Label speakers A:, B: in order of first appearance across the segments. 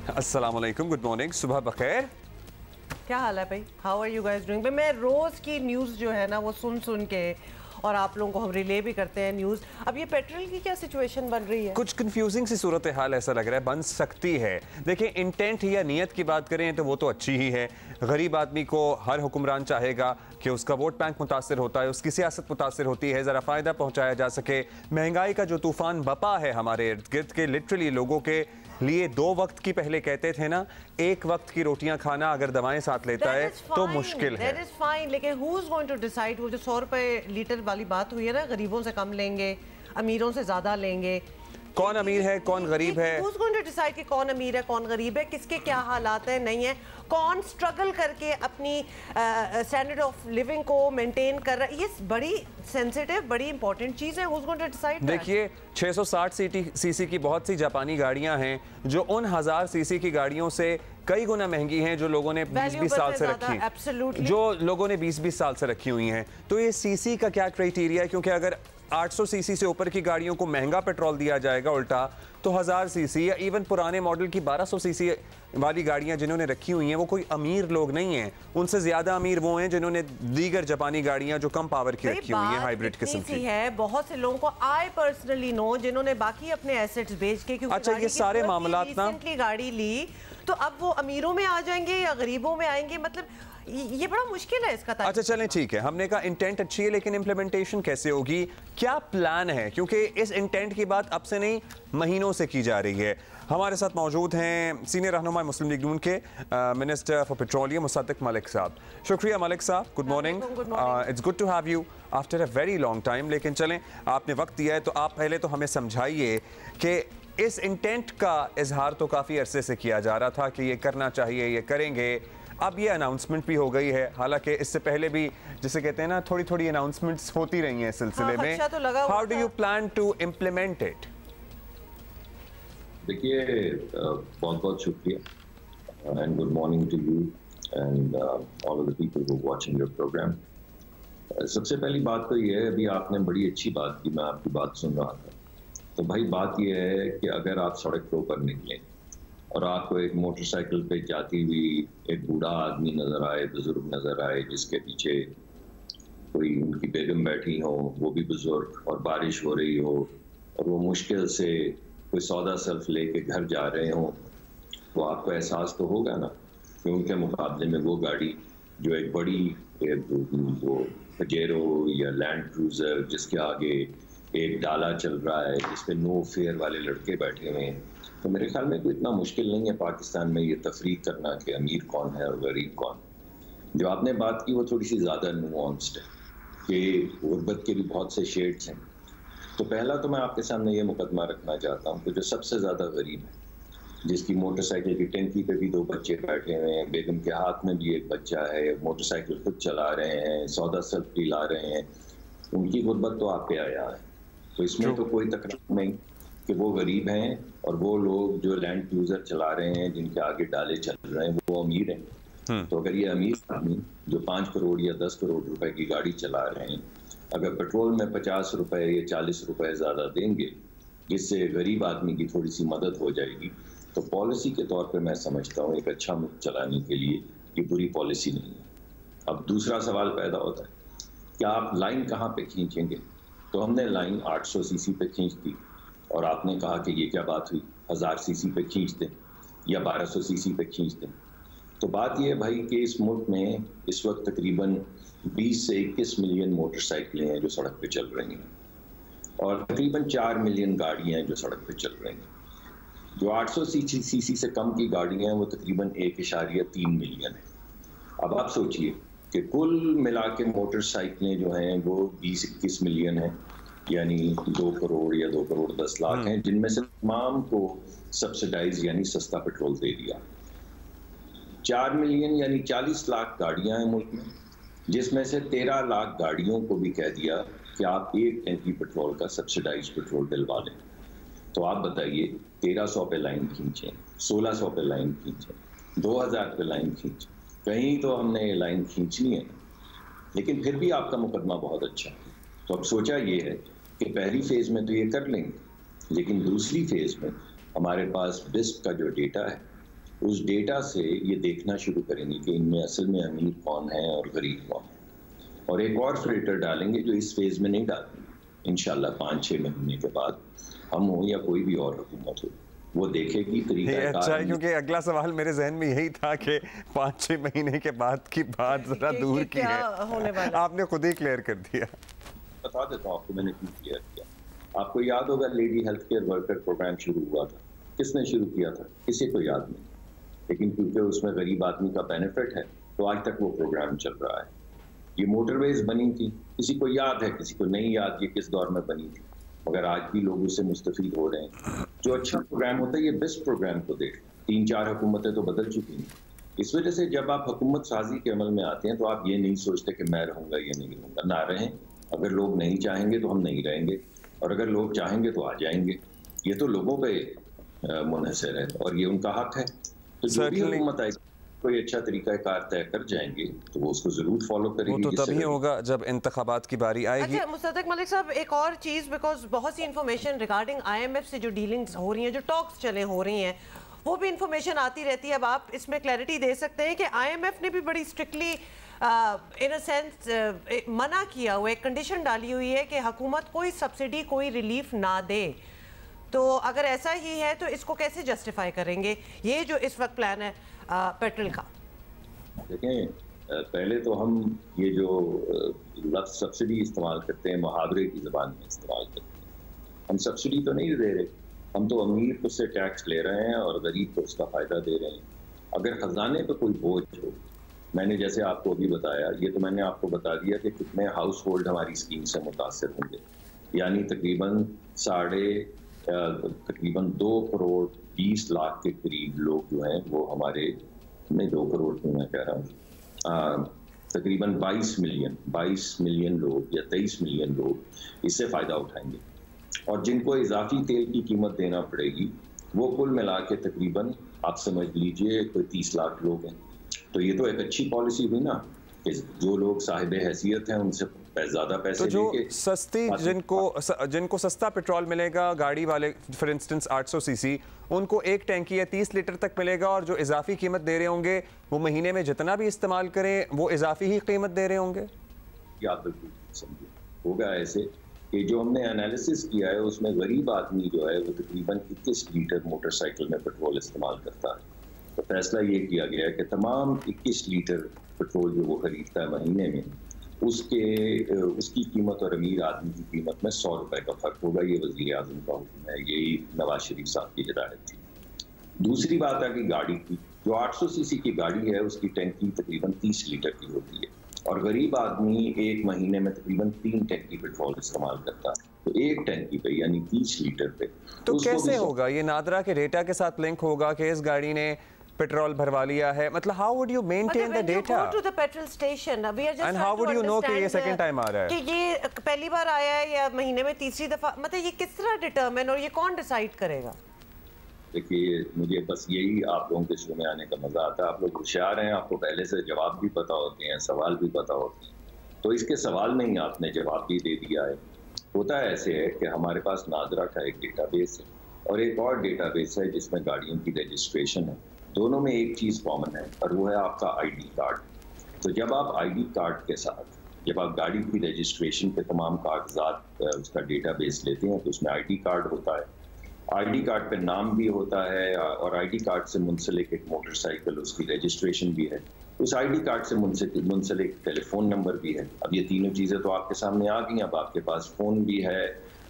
A: अस्सलाम वालेकुम, good morning, सुबह बखैर।
B: क्या हाल है भाई? How are you guys doing? मैं रोज की न्यूज़ जो है ना वो सुन के और आप लोगों को हम रिले भी करते हैं न्यूज़। अब ये पेट्रोल की क्या सिचुएशन बन रही है?
A: कुछ कंफ्यूजिंग सी सूरत हाल ऐसा लग रहा है बन सकती है। देखिए, इंटेंट या नीयत की बात करें तो वो तो अच्छी ही है। गरीब आदमी को हर हुक्मरान चाहेगा कि उसका वोट बैंक मुतासर होता है, उसकी सियासत मुतासर होती है, ज़रा फ़ायदा पहुंचाया जा सके। महंगाई का जो तूफान बपा है हमारे इर्द गिर्द के, लिटरली लोगों के लिए 2 वक्त की, पहले कहते थे ना, 1 वक्त की रोटियां खाना अगर दवाएं साथ लेता है तो मुश्किल है।
B: That is fine, लेकिन who is going to decide? वो जो 100 रुपए लीटर वाली बात हुई है ना, गरीबों से कम लेंगे, अमीरों से ज्यादा लेंगे।
A: कौन अमीर है, कौन गरीब है?
B: Who's going to decide कि कौन अमीर है, कौन गरीब है, किसके क्या हालात है, नहीं है, कौन स्ट्रगल करके अपनी स्टैंडर्ड ऑफ लिविंग को मेंटेन कर रहा है? ये बड़ी सेंसिटिव, बड़ी इंपॉर्टेंट चीज है। Who's going to decide that?
A: देखिए, 660 सीसी की बहुत सी जापानी गाड़ियां हैं जो उन 1000 सीसी की गाड़ियों से कई गुना महंगी हैं, जो लोगों ने 20-20 साल से रखी हैं, जो लोगों ने 20-20 साल से रखी हुई हैं। तो ये सीसी का क्या क्राइटेरिया है? क्योंकि अगर 800 सीसी से ऊपर की गाड़ियों को महंगा पेट्रोल दिया जाएगा उल्टा, तो 1000 सीसी या इवन पुराने मॉडल की 1200 सीसी वाली गाड़ियां जिन्होंने रखी हुई हैं वो कोई अमीर लोग नहीं हैं। उनसे ज्यादा अमीर वो हैं जिन्होंने दीगर जापानी गाड़ियां जो कम पावर की रखी हुई हैं, हाइब्रिड किस्म की
B: है। बहुत से लोगों को आई पर्सनली नो जिन्होंने बाकी अपने एसेट्स बेच के, क्योंकि
A: अच्छा, ये सारे मामलात ना
B: गाड़ी ली तो अब वो अमीरों में आ जाएंगे या गरीबों में आएंगे, मतलब ये बड़ा मुश्किल है इसका।
A: अच्छा चलें, ठीक है, हमने कहा इंटेंट अच्छी है, लेकिन इम्प्लीमेंटेशन कैसे होगी, क्या प्लान है? क्योंकि इस इंटेंट की बात अब से नहीं महीनों से की जा रही है। हमारे साथ मौजूद हैं सीनियर रहनुमा मुस्लिम लीग नून के minister for petroleum Musadik Malik साहब। शुक्रिया मलिक साहब, good morning. It's good to have you after a very long time. लेकिन चलें, आपने वक्त दिया है तो आप पहले तो हमें समझाइए कि इस इंटेंट का इजहार तो काफ़ी अरसे से किया जा रहा था कि ये करना चाहिए, ये करेंगे। अब ये अनाउंसमेंट भी हो गई है, हालांकि इससे पहले भी जिसे कहते हैं ना, थोड़ी थोड़ी अनाउंसमेंट्स होती रही हैं इस सिलसिले में। How do you plan to implement it?
C: देखिए, बहुत बहुत शुक्रिया and good morning to you and all of the people who watching your programme. सबसे पहली बात तो ये है, अभी आपने बड़ी अच्छी बात की, मैं आपकी बात सुन रहा था। तो भाई बात यह है कि अगर आप सड़क के ऊपर निकलें और आपको एक मोटरसाइकिल पे जाती हुई एक बूढ़ा आदमी नज़र आए, बुजुर्ग नज़र आए, जिसके पीछे कोई उनकी बेगम बैठी हो, वो भी बुजुर्ग, और बारिश हो रही हो और वो मुश्किल से कोई सौदा सल्फ लेके घर जा रहे हो, तो आपको एहसास तो होगा ना कि उनके मुकाबले में वो गाड़ी जो एक बड़ी वो पजेरो या लैंड क्रूज़र जिसके आगे एक डाला चल रहा है, जिस पे नो फेयर वाले लड़के बैठे हुए हैं, तो मेरे ख्याल में कोई इतना मुश्किल नहीं है पाकिस्तान में ये तफरीक करना कि अमीर कौन है और गरीब कौन। जो आपने बात की वो थोड़ी सी ज़्यादा नुआंस्ड है कि गुर्बत के भी बहुत से शेड्स हैं। तो पहला तो मैं आपके सामने ये मुकदमा रखना चाहता हूँ कि जो सबसे ज़्यादा गरीब है, जिसकी मोटरसाइकिल की टंकी पे भी 2 बच्चे बैठे हुए हैं, बेगम के हाथ में भी एक बच्चा है, मोटरसाइकिल खुद चला रहे हैं, सौदा सल्फ भी ला रहे हैं, उनकी गुर्बत तो आप पे आया है। तो इसमें तो कोई तकरार नहीं कि वो गरीब हैं और वो लोग जो लैंड क्रूजर चला रहे हैं, जिनके आगे डाले चल रहे हैं, वो अमीर हैं। तो अगर ये अमीर आदमी जो 5 करोड़ या 10 करोड़ रुपए की गाड़ी चला रहे हैं, अगर पेट्रोल में 50 रुपए या 40 रुपए ज़्यादा देंगे, जिससे गरीब आदमी की थोड़ी सी मदद हो जाएगी, तो पॉलिसी के तौर पे मैं समझता हूँ एक अच्छा मुल्क चलाने के लिए ये बुरी पॉलिसी नहीं है। अब दूसरा सवाल पैदा होता है कि आप लाइन कहाँ पे खींचेंगे? तो हमने लाइन 800 सीसी पे खींच दी और आपने कहा कि ये क्या बात हुई, 1000 सीसी पे खींच दें या 1200 सीसी पे खींच दें। तो बात ये है भाई कि इस मुल्क में इस वक्त तकरीबन 20 से 21 मिलियन मोटरसाइकिलें हैं जो सड़क पे चल रही हैं और तकरीबन 4 मिलियन गाड़ियाँ हैं जो सड़क पे चल रही हैं। जो 800 सीसी से कम की गाड़ियाँ हैं वो तकरीबन 1.3 मिलियन है। अब आप सोचिए कि कुल मिला के मोटरसाइकिलें जो हैं वो 20-21 मिलियन हैं, यानी 2 करोड़ या 2 करोड़ 10 लाख हैं, जिनमें से तमाम को सब्सिडाइज यानी सस्ता पेट्रोल दे दिया। 4 मिलियन यानी 40 लाख गाड़ियां हैं मुल्क में, जिसमें से 13 लाख गाड़ियों को भी कह दिया कि आप 1 टैंकी पेट्रोल का सब्सिडाइज पेट्रोल डलवा लें। तो आप बताइए, 1300 पे लाइन खींचें, 1600 पे लाइन खींचें, 2000 पे लाइन खींचें, कहीं तो हमने ये लाइन खींचनी है। लेकिन फिर भी आपका मुकदमा बहुत अच्छा है। तो अब सोचा ये है कि पहली फेज में तो ये कर लेंगे, लेकिन दूसरी फेज में हमारे पास बिस्प का जो डेटा है उस डेटा से ये देखना शुरू करेंगे कि इनमें असल में अमीर कौन है और गरीब कौन है, और एक और फिल्टर डालेंगे जो इस फेज में नहीं डालेंगे। इंशाल्लाह 5-6 महीने के बाद हम हो या कोई भी और हुकूमत हो, वो देखेगी तरीका।
A: अच्छा है, क्योंकि अगला सवाल मेरे जहन में यही था कि 5-6 महीने के बाद की बात जरा दूर की है, आपने खुद ही क्लियर कर दिया।
C: बता देता हूँ आपको मैंने क्यों क्लियर किया। आपको याद होगा lady health care worker programme शुरू हुआ था, किसने शुरू किया था? किसी को याद नहीं, लेकिन क्योंकि उसमें गरीब आदमी का बेनिफिट है तो आज तक वो प्रोग्राम चल रहा है। ये मोटरवेज बनी थी, किसी को याद है, किसी को नहीं याद ये किस दौर में बनी थी, मगर आज भी लोग उससे मुस्तफीद हो रहे हैं। जो अच्छा प्रोग्राम होता है ये बेस्ट प्रोग्राम को देख, 3-4 हुकूमतें तो बदल चुकी हैं। इस वजह से जब आप हुकूमत साजी के अमल में आते हैं तो आप ये नहीं सोचते कि मैं रहूंगा या नहीं रहूंगा, ना रहें। अगर लोग नहीं चाहेंगे तो हम नहीं रहेंगे, और अगर लोग चाहेंगे तो आ जाएंगे। ये तो लोगों पे मुनहसर है और ये उनका हक है। तो जो भी हुकूमत आएगी कोई अच्छा तरीका कार तय कर जाएंगे तो वो उसको जरूर फॉलो करेगी।
A: वो तो तभी होगा जब इंतखाबात की बारी आएगी।
B: अच्छा मुस्तदक मलिक साहब, एक और चीज़, बिकॉज बहुत सी इंफॉर्मेशन रिगार्डिंग IMF से जो डीलिंग्स हो रही हैं, जो टॉक्स चले हो रही हैं, वो भी इंफॉर्मेशन आती रहती है। अब आप इसमें क्लैरिटी दे सकते हैं कि IMF ने भी बड़ी स्ट्रिक्टली इन अ सेंस मना किया हुआ, एक कंडीशन डाली हुई है कि हुकूमत कोई सब्सिडी कोई रिलीफ ना दे। तो अगर ऐसा ही है तो इसको कैसे जस्टिफाई करेंगे, ये जो इस वक्त प्लान है पेट्रोल का?
C: देखें, पहले तो हम ये जो लफ्ज़ सब्सिडी इस्तेमाल करते हैं मुहावरे की ज़बान में इस्तेमाल करते हैं। हम सब्सिडी तो नहीं दे रहे, हम तो अमीर को उससे टैक्स ले रहे हैं और गरीब को उसका फ़ायदा दे रहे हैं। अगर ख़जाने पे कोई बोझ हो, मैंने जैसे आपको अभी बताया, ये तो मैंने आपको बता दिया कि कितने हाउस होल्ड हमारी स्कीम से मुतासर होंगे, यानी तकरीबन 2 करोड़ 20 लाख के करीब लोग जो हैं वो हमारे, नहीं 2 करोड़ क्यों मैं कह रहा हूँ, तकरीबन 22 मिलियन लोग या 23 मिलियन लोग इससे फ़ायदा उठाएंगे। और जिनको इजाफी तेल की कीमत देना पड़ेगी वो कुल मिला के तकरीबन आप समझ लीजिए कोई 30 लाख लोग हैं। तो ये तो एक अच्छी पॉलिसी हुई ना कि जो लोग साहिब हैसियत हैं उनसे ज़्यादा पैसे,
A: तो जो सस्ती जिनको सस्ता पेट्रोल मिलेगा, गाड़ी वाले फॉर इंस्टेंस 800 सीसी, उनको एक टैंकी या 30 लीटर तक मिलेगा, और जो इजाफी कीमत दे रहे होंगे वो महीने में जितना भी इस्तेमाल करें वो इजाफी ही कीमत दे रहे होंगे।
C: आप बिल्कुल समझिए, होगा ऐसे कि जो हमने एनालिसिस किया है उसमें गरीब आदमी जो है वो तकरीबन 21 लीटर मोटरसाइकिल में पेट्रोल इस्तेमाल करता है। तो फैसला ये किया गया है कि तमाम 21 लीटर पेट्रोल जो वो खरीदता है महीने में, उसकी कीमत और अमीर आदमी की कीमत में 100 रुपए का फर्क होगा। ये वज़ीर आज़म का हुक्म है, यही नवाज शरीफ साहब की हिदायत थी। दूसरी बात है कि गाड़ी की, जो 800 सीसी की गाड़ी है उसकी टैंकी तकरीबन 30 लीटर की होती है, और गरीब आदमी एक महीने में तकरीबन 3 टैंकी पेट्रोल इस्तेमाल करता है। तो एक टैंकी पे यानी 30 लीटर पे
A: तो कैसे होगा ये? नादरा के डेटा के साथ लिंक होगा कि इस गाड़ी ने पेट्रोल भरवा लिया है? मतलब how would you maintain the data
B: to the petrol station? We are just
A: and how would you know कि ये सेकंड टाइम आ रहा है,
B: कि ये पहली बार आया है या महीने में तीसरी दफा? मतलब ये किस तरह डिटरमिन, और ये कौन डिसाइड करेगा?
C: देखिए, मुझे बस यही आप लोगों के शो में आने का मजा आता है। आप लोग होशियार हैं, आपको पहले से जवाब भी पता होते हैं, सवाल भी पता होते हैं, तो इसके सवाल में ही आपने जवाब भी दे दिया है। होता है ऐसे है कि हमारे पास नादरा का एक डेटाबेस है और एक और डेटाबेस है जिसमें गाड़ियों की रजिस्ट्रेशन है। दोनों में एक चीज़ कॉमन है और वो है आपका ID कार्ड। तो जब आप ID कार्ड के साथ जब आप गाड़ी की रजिस्ट्रेशन के तमाम कागजात उसका डेटाबेस लेते हैं तो उसमें ID कार्ड होता है। ID कार्ड पे नाम भी होता है और ID कार्ड से मुंसलिक एक मोटरसाइकिल उसकी रजिस्ट्रेशन भी है। उस ID कार्ड से मुंसलिक टेलीफोन नंबर भी है। अब ये तीनों चीज़ें तो आपके सामने आ गई। अब आपके पास फ़ोन भी है,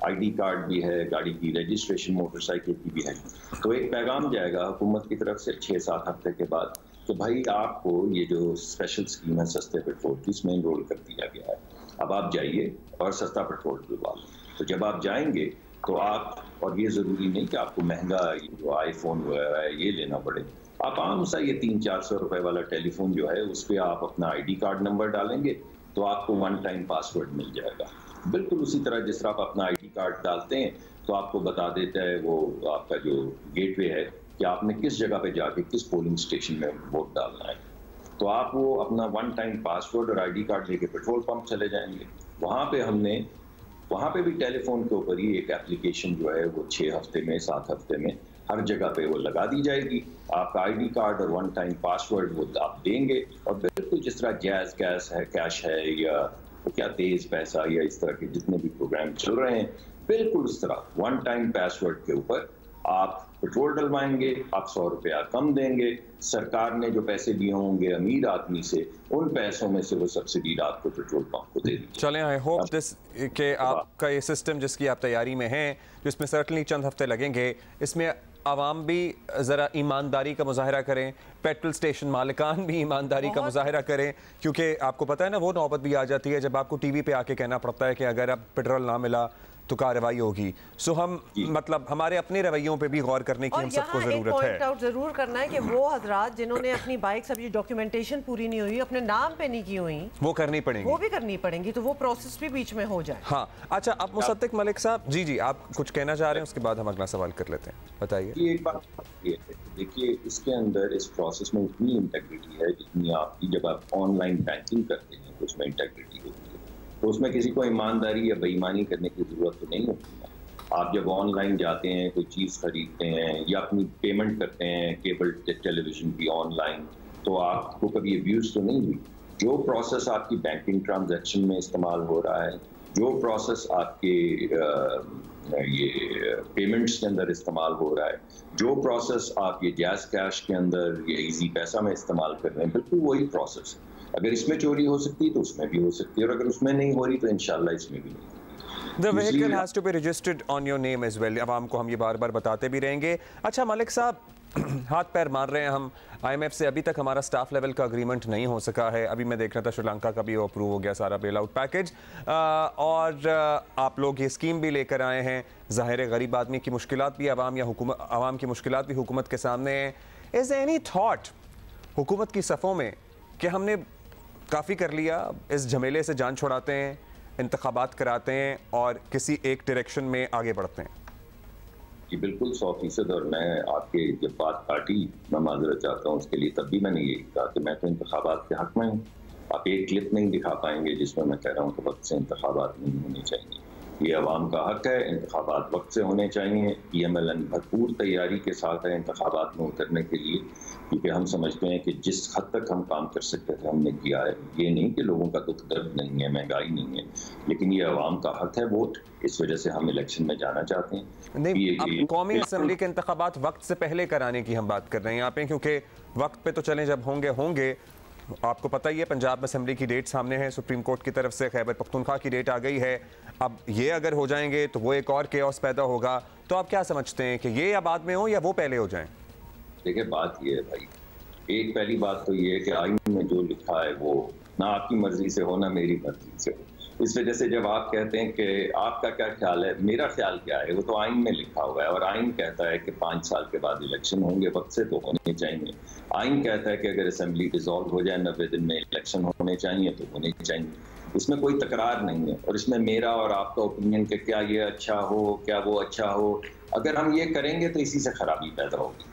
C: ID कार्ड भी है, गाड़ी की रजिस्ट्रेशन मोटरसाइकिल की भी है। तो एक पैगाम जाएगा हुकूमत की तरफ से 6-7 हफ्ते के बाद कि भाई आपको ये जो स्पेशल स्कीम है सस्ते पेट्रोल की, इसमें इनरोल कर दिया गया है। अब आप जाइए और सस्ता पेट्रोल डलवा लो। तो जब आप जाएंगे तो आप, और ये ज़रूरी नहीं कि आपको महंगा जो आईफोन वगैरह है ये लेना पड़े, आप आम सा ये 300-400 रुपए वाला टेलीफोन जो है उस पर आप अपना ID कार्ड नंबर डालेंगे तो आपको 1 टाइम पासवर्ड मिल जाएगा। बिल्कुल उसी तरह जिस तरह आप अपना ID कार्ड डालते हैं तो आपको बता देता है वो आपका जो गेटवे है कि आपने किस जगह पे जाके किस पोलिंग स्टेशन में वोट डालना है। तो आप वो अपना 1 टाइम पासवर्ड और ID कार्ड लेके पेट्रोल पंप चले जाएंगे। वहाँ पे भी टेलीफोन के ऊपर ही एक एप्लीकेशन जो है वो 6 हफ्ते में 7 हफ्ते में हर जगह पे वो लगा दी जाएगी। आपका आईडी कार्ड और वन टाइम पासवर्ड वो आप देंगे, और बिल्कुल जिस तरह जैज़ कैश है या तो क्या तेज पैसा या इस तरह के जितने भी प्रोग्राम चल रहे हैं, बिल्कुल उस तरह वन टाइम पासवर्ड के ऊपर आप पेट्रोल डलवाएंगे, आप 100 रुपया कम देंगे, सरकार ने जो पैसे दिए होंगे अमीर आदमी से, उन पैसों में से वो सब्सिडी आपको पेट्रोल पंप को दे दी।
A: चलें, आई होप दिस कि आपका ये सिस्टम जिसकी आप तैयारी में हैं, जिसमें सर्टनली चंद हफ्ते लगेंगे, इसमें आवाम भी ज़रा ईमानदारी का मुजाहरा करें, पेट्रोल स्टेशन मालिकान भी ईमानदारी का मुजाहरा करें, क्योंकि आपको पता है ना वो नौबत भी आ जाती है जब आपको टीवी पे आके कहना पड़ता है कि अगर अब पेट्रोल ना मिला तो कार्रवाई होगी। सो हम मतलब हमारे अपने रवैयों पे भी गौर करने की हम सबको जरूरत है।
B: पॉइंट आउट जरूर करना है कि वो हजरात जिन्होंने अपनी बाइक सब डॉक्यूमेंटेशन पूरी नहीं हुई, अपने नाम पे नहीं की हुई, वो
A: करनी पड़ेगी,
B: वो भी करनी पड़ेगी, तो वो प्रोसेस भी बीच में हो जाए।
A: हाँ, अच्छा, अब मुसद्दिक मलिक साहब, जी आप कुछ कहना चाह रहे हैं, उसके बाद हम अगला सवाल कर लेते हैं, बताइए।
C: एक बात देखिए, इसके अंदर इस प्रोसेस में उतनी इंटेग्रिटी है जितनी आपकी जब आप ऑनलाइन बैंकिंग करते हैं तो उसमें इंटेग्रिटी होती है, तो उसमें किसी को ईमानदारी या बेईमानी करने की जरूरत तो नहीं होती है। आप जब ऑनलाइन जाते हैं, कोई चीज़ खरीदते हैं या अपनी पेमेंट करते हैं केबल टेलीविजन की ऑनलाइन, तो आपको कभी अब्यूज़ तो नहीं हुई। जो प्रोसेस आपकी बैंकिंग ट्रांजैक्शन में इस्तेमाल हो रहा है, जो प्रोसेस आपके ये पेमेंट्स के अंदर इस्तेमाल हो रहा है, जो प्रोसेस आप ये जैज़ कैश के अंदर या इजी पैसा में इस्तेमाल कर रहे हैं, बिल्कुल वही प्रोसेस है। अगर इसमें चोरी हो सकती है तो उसमें भी हो सकती है, और अगर उसमें नहीं हो रही तो इंशाल्लाह इसमें भी नहीं।
A: The vehicle has to be registered on your name as well। आवाम को हम ये बार बार बताते भी रहेंगे। अच्छा मलिक साहब, हाथ पैर मार रहे हैं हम, IMF से अभी तक हमारा स्टाफ लेवल का अग्रीमेंट नहीं हो सका है। अभी मैं देख रहा था श्रीलंका का भी अप्रूव हो गया सारा बेल आउट पैकेज, और आप लोग ये स्कीम भी लेकर आए हैं। ज़ाहिर है गरीब आदमी की मुश्किलात भी आवाम की मुश्किलात भी हुकूमत के सामने हैं। इज एनी थॉट हुकूमत की सफ़ों में कि हमने काफ़ी कर लिया, इस झमेले से जान छुड़ाते हैं, इंतखाबात कराते हैं और किसी एक डायरेक्शन में आगे बढ़ते हैं?
C: जी बिल्कुल 100%। और मैं आपके जब बात काटी, मैं माजरत चाहता हूँ उसके लिए, तब भी मैंने यही कहा कि मैं तो इंतखाबात के हक में हूँ। आप एक क्लिप नहीं दिखा पाएंगे जिसमें मैं कह रहा हूँ कि वक्त से इंतखाबात नहीं होने चाहिए। ये अवाम का हक है, इंतखाबात वक्त से होने चाहिए। PMLN भरपूर तैयारी के साथ है इंतखाबात में उतरने के लिए, क्योंकि हम समझते हैं कि जिस हद तक हम काम कर सकते थे हमने किया है। ये नहीं कि लोगों का दुख दर्द नहीं है, महंगाई नहीं है, लेकिन ये अवाम का हक है वोट, इस वजह से हम इलेक्शन में जाना चाहते हैं।
A: नहीं, अब कौमी असम्बली के इंतखाबात वक्त से पहले कराने की हम बात कर रहे हैं यहाँ पे, क्योंकि वक्त पे तो चलें जब होंगे। आपको पता ही है पंजाब असम्बली की डेट सामने है, सुप्रीम कोर्ट की तरफ से खैबर पख्तूनख्वा की डेट आ गई है। अब ये अगर हो जाएंगे तो वो एक और केओस पैदा होगा। तो आप क्या समझते हैं कि ये या बाद में हो या वो पहले हो जाएं?
C: देखिए बात ये है भाई, एक पहली बात तो ये है कि आइन में जो लिखा है वो ना आपकी मर्जी से हो ना मेरी मर्जी से हो। इस वजह से जब आप कहते हैं कि आपका क्या ख्याल है, मेरा ख्याल क्या है, वो तो आइन में लिखा हुआ है। और आइन कहता है कि 5 साल के बाद इलेक्शन होंगे, वक्त से तो होने चाहिए। आइन कहता है कि अगर असेंबली डिसॉल्व हो जाए 90 दिन में इलेक्शन होने चाहिए तो होने चाहिए। इसमें कोई तकरार नहीं है। और इसमें मेरा और आपका ओपिनियन कि क्या ये अच्छा हो, क्या वो अच्छा हो, अगर हम ये करेंगे तो इसी से खराबी पैदा होगी।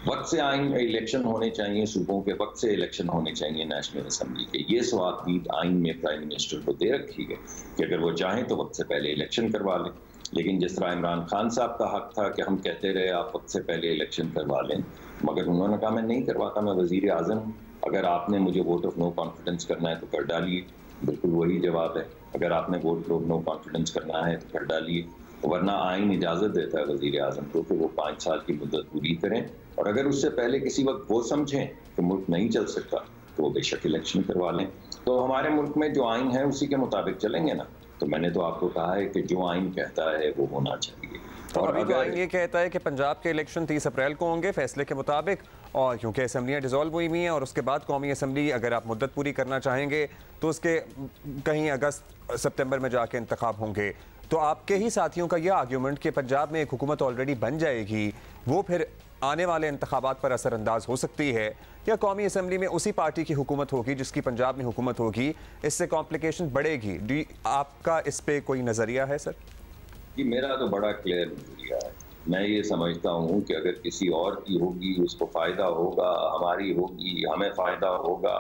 C: वक्त से आइन में इलेक्शन होने चाहिए, सूबों के वक्त से इलेक्शन होने चाहिए नेशनल असेंबली के। ये सवाब आइन में प्राइम मिनिस्टर को दे रखी है कि अगर वो चाहें तो वक्त से पहले इलेक्शन करवा लें। लेकिन जिस तरह इमरान खान साहब का हक था कि हम कहते रहे आप वक्त से पहले इलेक्शन करवा लें, मगर उन्होंने कहा मैं नहीं करवाता, मैं वजीर आज़म हूँ, अगर आपने मुझे वोट ऑफ नो कॉन्फिडेंस करना है तो कर डालिए। बिल्कुल वही जवाब है, अगर आपने वोट ऑफ नो कॉन्फिडेंस करना है तो कर डालिए, वरना आइन इजाज़त देता है वजीर आज़म को कि वो 5 साल की मुद्दत पूरी करें। और अगर उससे पहले किसी वक्त वो समझें कि मुल्क नहीं चल सकता तो वो बेशक इलेक्शन करवा लें। तो हमारे मुल्क में जो आइन है उसी के मुताबिक चलेंगे ना। तो मैंने तो आपको कहा है कि जो आइन कहता है वो होना चाहिए।
A: तो अभी तो आइन ये कहता है कि पंजाब के इलेक्शन 30 अप्रैल को होंगे फैसले के मुताबिक, और क्योंकि असम्बलियाँ डिसॉल्व हुई हैं और उसके बाद कौमी असम्बली अगर आप मुद्दत पूरी करना चाहेंगे तो उसके कहीं अगस्त सितंबर में जाके इंतखाब होंगे। तो आपके ही साथियों का यह आर्ग्यूमेंट कि पंजाब में एक हुकूमत ऑलरेडी बन जाएगी, वो फिर आने वाले इंतखाबात पर असरअंदाज हो सकती है, या कौमी असम्बली में उसी पार्टी की हुकूमत होगी जिसकी पंजाब में हुकूमत होगी, इससे कॉम्प्लिकेशन बढ़ेगी। आपका इस पे कोई नज़रिया है सर?
C: जी मेरा तो बड़ा क्लियर नज़रिया है। मैं ये समझता हूँ कि अगर किसी और की होगी उसको फ़ायदा होगा, हमारी होगी हमें फ़ायदा होगा।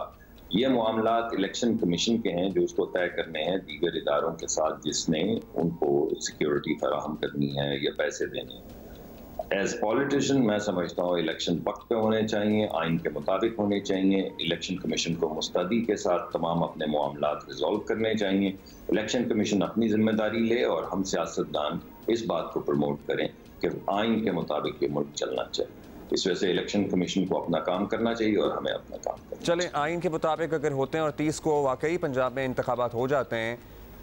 C: ये मामलात इलेक्शन कमीशन के हैं जो उसको तय करने हैं दीगर इदारों के साथ जिसने उनको सिक्योरिटी फराहम करनी है या पैसे देने हैं। एज पॉलिटिशियन मैं समझता हूँ इलेक्शन वक्त पे होने चाहिए, आइन के मुताबिक होने चाहिए। इलेक्शन कमीशन को मुस्तैदी के साथ तमाम अपने मामलात रिजॉल्व करने चाहिए। इलेक्शन कमीशन अपनी जिम्मेदारी ले और हम सियासतदान इस बात को प्रमोट करें कि आइन के मुताबिक ये मुल्क चलना चाहिए। इस वजह से इलेक्शन कमीशन को अपना काम करना चाहिए और हमें अपना काम करना चाहिए।
A: चलें, आइन के मुताबिक अगर होते हैं और 30 को वाकई पंजाब में इंतखाबात हो जाते हैं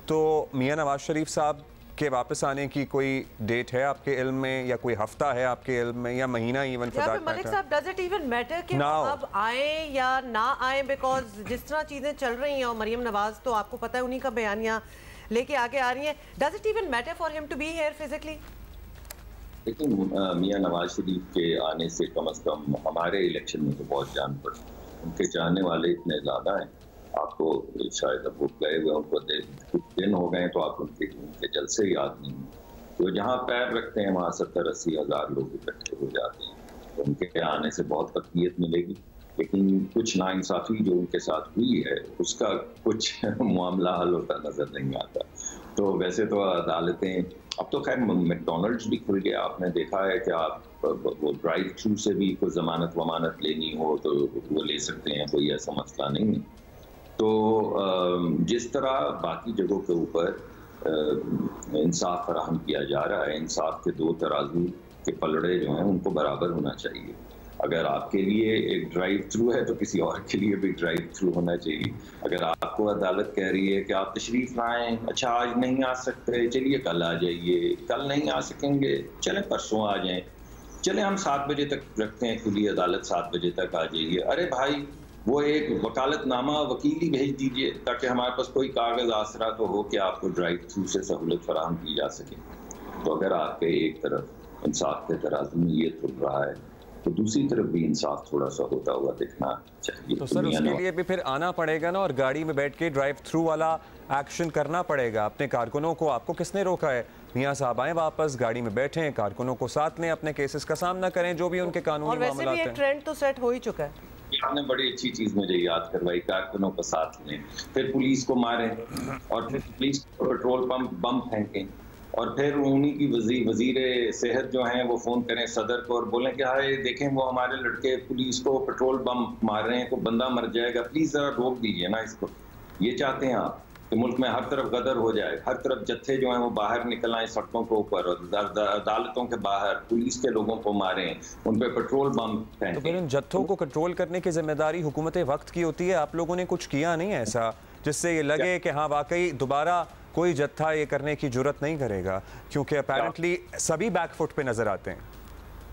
A: तो मियां नवाज शरीफ साहब के वापस आने की कोई डेट है आपके इल्म में, या कोई हफ्ता है आपके इल्म में, या महीना even for that matter?
B: Malik साहब, डज इट इवन मैटर कि अब आए या ना आए? बिकॉज जिस तरह चीजें चल रही हैं और मरियम नवाज तो आपको पता है उन्हीं का बयानिया लेके आगे आ रही है, does it even matter for him to be here physically?
C: लेकिन मियां नवाज शरीफ के आने से कम हमारे इलेक्शन में तो बहुत जान पड़ी। उनके चाहने वाले इतने ज़्यादा हैं, आपको शायद अब वो गए हुए उनको कुछ दिन हो गए तो आप उनके जलसे याद नहीं। तो जहाँ पैर रखते हैं वहाँ 70-80 हज़ार लोग इकट्ठे हो जाते हैं। तो उनके आने से बहुत तकलीफ मिलेगी, लेकिन कुछ नाइंसाफ़ी जो उनके साथ हुई है उसका कुछ मामला हल होता नज़र नहीं आता। तो वैसे तो अदालतें अब तो खैर मैकडॉनल्ड्स भी खुल गया, आपने देखा है कि आप वो ड्राइव थ्रू से भी कोई ज़मानत वमानत लेनी हो तो वो ले सकते हैं, कोई ऐसा मसला नहीं है। तो जिस तरह बाकी जगहों के ऊपर इंसाफ फराहम किया जा रहा है, इंसाफ के दो तराजू के पलड़े जो हैं उनको बराबर होना चाहिए। अगर आपके लिए एक ड्राइव थ्रू है तो किसी और के लिए भी ड्राइव थ्रू होना चाहिए। अगर आपको अदालत कह रही है कि आप तशरीफ लाएं, अच्छा आज नहीं आ सकते, चलिए कल आ जाइए, कल नहीं आ सकेंगे चलें परसों आ जाएं, चलें हम 7 बजे तक रखते हैं खुली अदालत, 7 बजे तक आ जाइए। अरे भाई वो एक वकालतनामा वकील ही भेज दीजिए ताकि हमारे पास कोई कागज आसरा तो हो कि आपको ड्राइव थ्रू से सहूलत फराहम की जा सके। तो अगर आपके एक तरफ इंसाफ के तराजू में ये तुल रहा है तो दूसरी तरफ भी इंसाफ थोड़ा सा होता हुआ दिखना चाहिए।
A: तो सर उसके लिए भी फिर आना पड़ेगा ना, और गाड़ी में बैठ के ड्राइव थ्रू वाला एक्शन करना पड़ेगा। अपने कारकुनों को आपको किसने रोका है? मियां साहब आए वापस, गाड़ी में बैठे, कारकुनों को साथ लें, अपने केसेस का सामना करें, जो भी उनके कानूनी मामला हैं।
B: ट्रेंड तो सेट हो ही चुका है।
C: आपने बड़ी अच्छी चीज मुझे याद करवाई, कारकुनों को साथ लें, फिर पुलिस को मारें और फिर पुलिस को पेट्रोल पंप बम फेंकें, और फिर उन्हीं की वजीर सेहत जो हैं वो फ़ोन करें सदर को और बोलें कि हाय देखें वो हमारे लड़के पुलिस को पेट्रोल बम मार रहे हैं, कोई बंदा मर जाएगा, प्लीज़ ज़रा रोक दीजिए ना इसको। ये चाहते हैं आप कि मुल्क में हर तरफ गदर हो जाए, हर तरफ जत्थे जो हैं वो बाहर निकल आए सड़कों के ऊपर और अदालतों के बाहर पुलिस के लोगों को मारें, उन पर पेट्रोल बम फेंकें।
A: तो फिर उन जत्थों को कंट्रोल करने की जिम्मेदारी हुकूमत वक्त की होती है। आप लोगों ने कुछ किया नहीं ऐसा जिससे ये लगे कि हाँ वाकई दोबारा कोई जत्था ये करने की जुर्रत नहीं करेगा, क्योंकि अपेरेंटली सभी बैकफुट पे नजर आते हैं।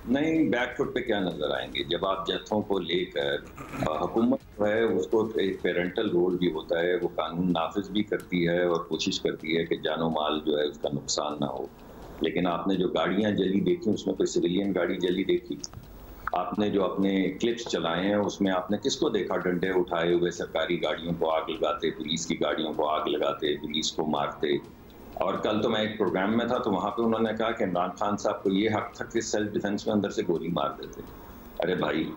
C: नहीं, बैकफुट पे क्या नजर आएंगे जब आप जत्थों को लेकर हुकूमत जो है उसको एक पेरेंटल रोल भी होता है, वो कानून नाफिज भी करती है और कोशिश करती है कि जानो माल जो है उसका नुकसान ना हो। लेकिन आपने जो गाड़ियां जली देखी उसमें कोई सिविलियन गाड़ी जली देखी? आपने जो अपने क्लिप्स चलाए हैं उसमें आपने किसको देखा डंडे उठाए हुए सरकारी गाड़ियों को आग लगाते, पुलिस की गाड़ियों को आग लगाते, पुलिस को मारते? और कल तो मैं एक प्रोग्राम में था तो वहाँ पे उन्होंने कहा कि इमरान खान साहब को ये हक था कि सेल्फ डिफेंस में अंदर से गोली मार देते। अरे भाई,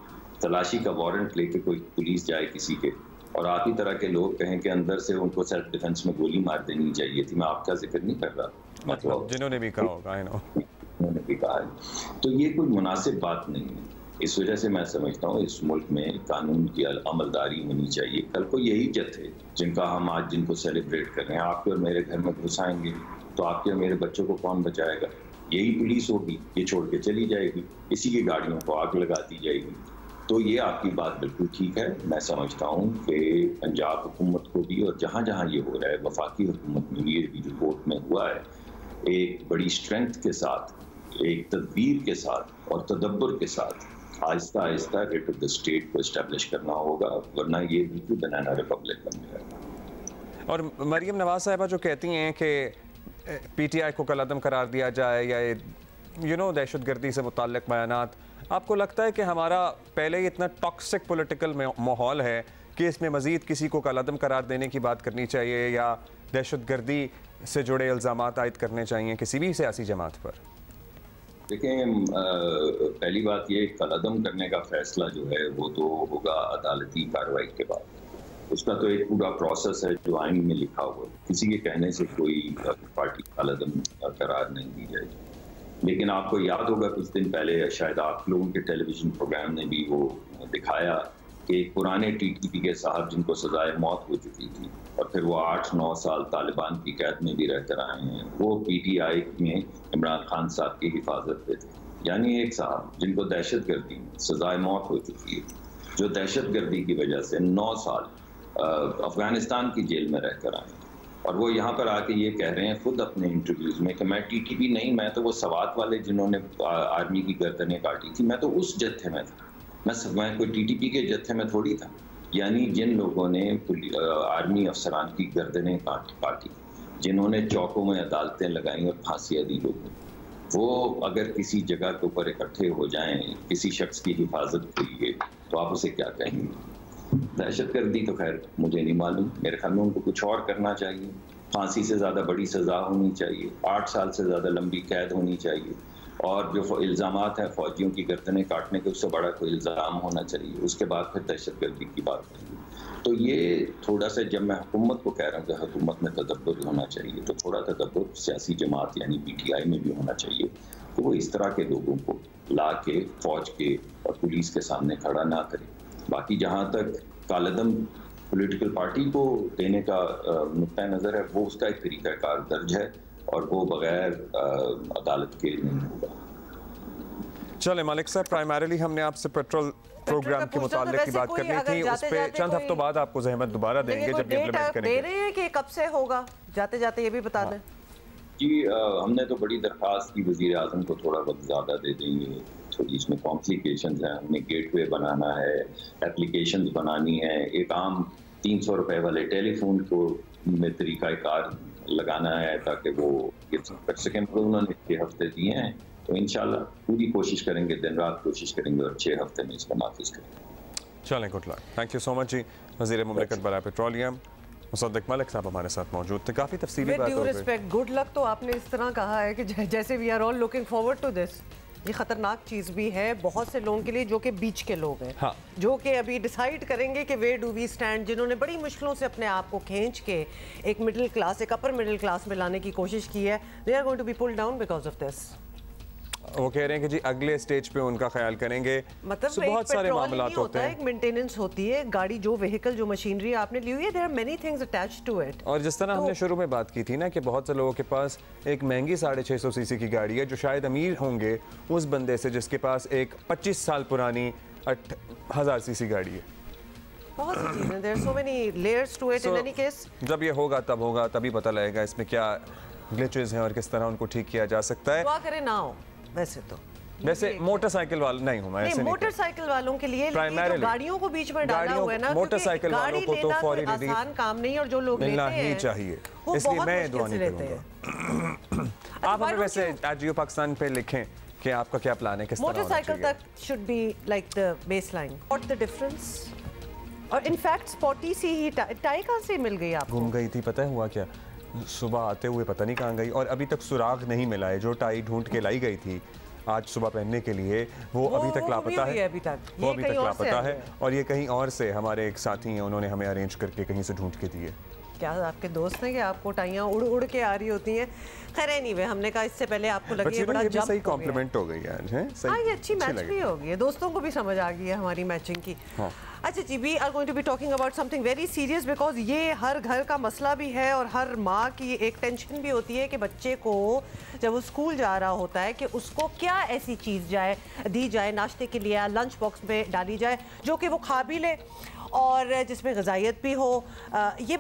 C: तलाशी का वारंट लेके कोई पुलिस जाए किसी के और आप ही तरह के लोग कहें कि अंदर से उनको सेल्फ डिफेंस में गोली मार देनी चाहिए थी। मैं आपका जिक्र नहीं कर रहा,
A: मतलब जिन्होंने भी कहा होगा,
C: उन्होंने भी कहा है, तो ये कोई मुनासिब बात नहीं है। इस वजह से मैं समझता हूँ इस मुल्क में कानून की अमलदारी होनी चाहिए। कल को यही जत्थे जिनका हम आज जिनको सेलिब्रेट कर रहे हैं आपके और मेरे घर में घुस आएंगे तो आपके और मेरे बच्चों को कौन बचाएगा? यही पुलिस होगी, ये छोड़ के चली जाएगी, इसी की गाड़ियों को आग लगा दी जाएगी। तो ये आपकी बात बिल्कुल ठीक है। मैं समझता हूँ कि पंजाब हुकूमत को भी और जहाँ जहाँ ये हो रहा है वफाकी हुकूमत में ये भी रिपोर्ट में हुआ है, एक बड़ी स्ट्रेंथ के साथ, एक तदबीर के साथ और तदब्बर के साथ Aahista Aahista rate of the state को एस्टेब्लिश करना होगा, वरना ये बिल्कुल बनाना रिपब्लिक बन जाएगा।
A: और मरियम नवाज साहिबा जो कहती हैं कि पीटीआई को कलअदम करार दिया जाए या दहशतगर्दी से मुताल्लिक बयानात, आपको लगता है कि हमारा पहले ही इतना टॉक्सिक पॉलिटिकल माहौल है कि इसमें मज़ीद किसी को कलअदम करार देने की बात करनी चाहिए या दहशतगर्दी से जुड़े इल्ज़ामात आयद करने चाहिए किसी भी सियासी जमात पर?
C: देखें, पहली बात ये कलअदम करने का फैसला जो है वो तो होगा अदालती कार्रवाई के बाद। उसका तो एक पूरा प्रोसेस है जो आइन में लिखा हुआ है, किसी के कहने से कोई पार्टी कलअदम करार नहीं दी जाएगी। लेकिन आपको याद होगा कुछ दिन पहले शायद आप लोगों के टेलीविजन प्रोग्राम ने भी वो दिखाया कि एक पुराने टीटीपी के साहब जिनको सजाए मौत हो चुकी थी और फिर वो 8-9 साल तालिबान की कैद में भी रहकर आए हैं, वो PTI में इमरान खान साहब की हिफाजत पे थे। यानी एक साहब जिनको दहशतगर्दी सजाए मौत हो चुकी है, जो दहशतगर्दी की वजह से 9 साल अफगानिस्तान की जेल में रहकर आए और वो यहाँ पर आके ये कह रहे हैं खुद अपने इंटरव्यूज में कि मैं टीटीपी नहीं, मैं तो वो सवात वाले जिन्होंने आर्मी की गर्दनें काटी थी, मैं तो उस जत्थे में था, मैं कोई टीटीपी के जत्थे में थोड़ी था। यानी जिन लोगों ने आर्मी अफसरान की गर्दनें काटी, जिन्होंने चौकों में अदालतें लगाई और फांसियाँ दी लोगों, वो अगर किसी जगह के ऊपर इकट्ठे हो जाएं किसी शख्स की हिफाजत के लिए, तो आप उसे क्या कहेंगे? दहशतगर्दी तो खैर मुझे नहीं मालूम, मेरे ख्याल में उनको कुछ और करना चाहिए। फांसी से ज़्यादा बड़ी सज़ा होनी चाहिए, 8 साल से ज़्यादा लंबी कैद होनी चाहिए, और जो इल्ज़ामात हैं फ़ौजियों की गर्दनें काटने के, उससे बड़ा कोई इल्ज़ाम होना चाहिए। उसके बाद फिर दहशतगर्दी की बात करेंगे। तो ये थोड़ा सा, जब मैं हुकूमत को कह रहा हूँ कि हुकूमत में तदब्बर होना चाहिए, तो थोड़ा तदब्बर सियासी जमात यानी PTI में भी होना चाहिए कि वो इस तरह के लोगों को ला के फ़ौज के और पुलिस के सामने खड़ा ना करे। बाकी जहाँ तक कालदम पॉलिटिकल पार्टी को देने का नुक्ता नज़र है, वो उसका एक तरीक़ाकार दर्ज है और वो बगैर अदालत के नहीं होगा।
A: चले मालिक साहब, प्राइमरीली हमने आपसे पेट्रोल प्रोग्राम के मुताबिक की बात करनी थी, उस पे चंद हफ्तों बाद आपको ज़हमत दोबारा देंगे जब इम्प्लीमेंट करेंगे।
B: दे रहे हैं कि कब से होगा, जाते जाते ये भी बता दें।
C: जी, हमने तो बड़ी दरख्वास्त की वज़ीर आज़म को थोड़ा वक्त ज़्यादा दे देंगे, थोड़ी इसमें कॉम्प्लिकेशंस हैं। हमने गेटवे बनाना है, एप्लीकेशंस बनानी है, एक आम 300 रुपए वाले टेलीफोन को में तरीक़ाकार लगाना है ताकि वो ये कर सकें। उन्होंने 6 हफ्ते दिए हैं, तो इंशाल्लाह पूरी कोशिश करेंगे, दिन रात कोशिश करेंगे और 6 हफ्ते में इसको नाफिज करेंगे।
A: चलें, good luck, thank you so much ji. वज़ीर मुमलिकत बराए पेट्रोलियम मुसद्दिक मलिक साहब हमारे साथ मौजूद थे। काफ़ी तफसीली बात हो गई।
B: रिस्पेक्ट, गुड लक तो आपने इस तरह कहा है कि जैसे we are all looking forward to this. ये खतरनाक चीज़ भी है बहुत से लोगों के लिए जो कि बीच के लोग हैं,
A: हाँ।
B: जो कि अभी डिसाइड करेंगे कि वे डू वी स्टैंड, जिन्होंने बड़ी मुश्किलों से अपने आप को खींच के एक मिडिल क्लास, एक अपर मिडिल क्लास में लाने की कोशिश की है। They are going to be pulled down because of this.
A: वो कह रहे हैं कि जी अगले स्टेज पे उनका ख्याल करेंगे।
B: मतलब
A: बहुत सारे मामलात होते हैं,
B: एक मेंटेनेंस होती है, गाड़ी जो व्हीकल जो मशीनरी आपने ली हुई है, there are many things attached to it.
A: और जिस तरह हमने शुरू में बात की थी ना कि बहुत से लोगों के पास एक महंगी 650 सीसी की गाड़ी है, जो शायद अमीर होंगे उस बंदे से जिसके पास एक 25 साल पुरानी 8000 सीसी गाड़ी है।
B: बहुत सी चीजें, there are so many layers to it. In any case
A: जब ये होगा तब होगा, तभी पता लगेगा इसमें क्या ग्लिचेस हैं और किस तरह उनको ठीक किया जा सकता है।
B: दुआ करें ना हो। वैसे
A: मोटरसाइकिल वाले नहीं हूं मैं, ऐसे नहीं,
B: मोटरसाइकिल वालों के लिए, लेकिन गाड़ियों को बीच में डाला हुआ है ना,
A: मोटरसाइकिल वालों को तो फौरी रिलीफ
B: आसान काम नहीं, और जो लोग
A: मिलना
B: लेते
A: ही
B: हैं
A: चाहिए, इसलिए मैं दुआ नहीं करूंगा। आप हमें वैसे जियो पाकिस्तान पे लिखें कि आपका क्या प्लान है, किस तरह
B: मोटरसाइकिल तक should be like the baseline. What the difference? और इनफैक्ट स्पॉटी सी ही टाई कहां से मिल गई आपको?
A: घूम गई थी, पता है हुआ क्या, सुबह आते हुए पता नहीं कहां गई और अभी तक सुराग नहीं मिला है। जो टाई ढूंढ के लाई गई थी आज सुबह पहनने के लिए, वो अभी तक लापता है। वो अभी तक लापता है और ये कहीं और से हमारे एक साथी हैं, उन्होंने हमें अरेंज करके कहीं से ढूंढ के दिए।
B: क्या आपके दोस्त हैं कि आपको टाइयां उड़ उड़ के आ रही होती हैं? खैर एनीवे, हमने कहा इससे पहले आपको लगी है बड़ा जंप
A: सही कॉम्प्लीमेंट हो गई यार, हैं सही।
B: हाँ, ये अच्छी मैच भी हो गई है, दोस्तों को भी समझ आ गई है हमारी मैचिंग की।
A: हाँ।
B: अच्छा जी, we are going to be talking about something very serious, because ये हर घर का मसला भी है और हर माँ की एक टेंशन भी होती है कि बच्चे को जब वो स्कूल जा रहा होता है कि उसको क्या ऐसी चीज़ दी जाए नाश्ते के लिए, लंच बॉक्स में डाली जाए जो कि वो खा भी ले और जिसमें ग़िज़ाइयत भी हो। ये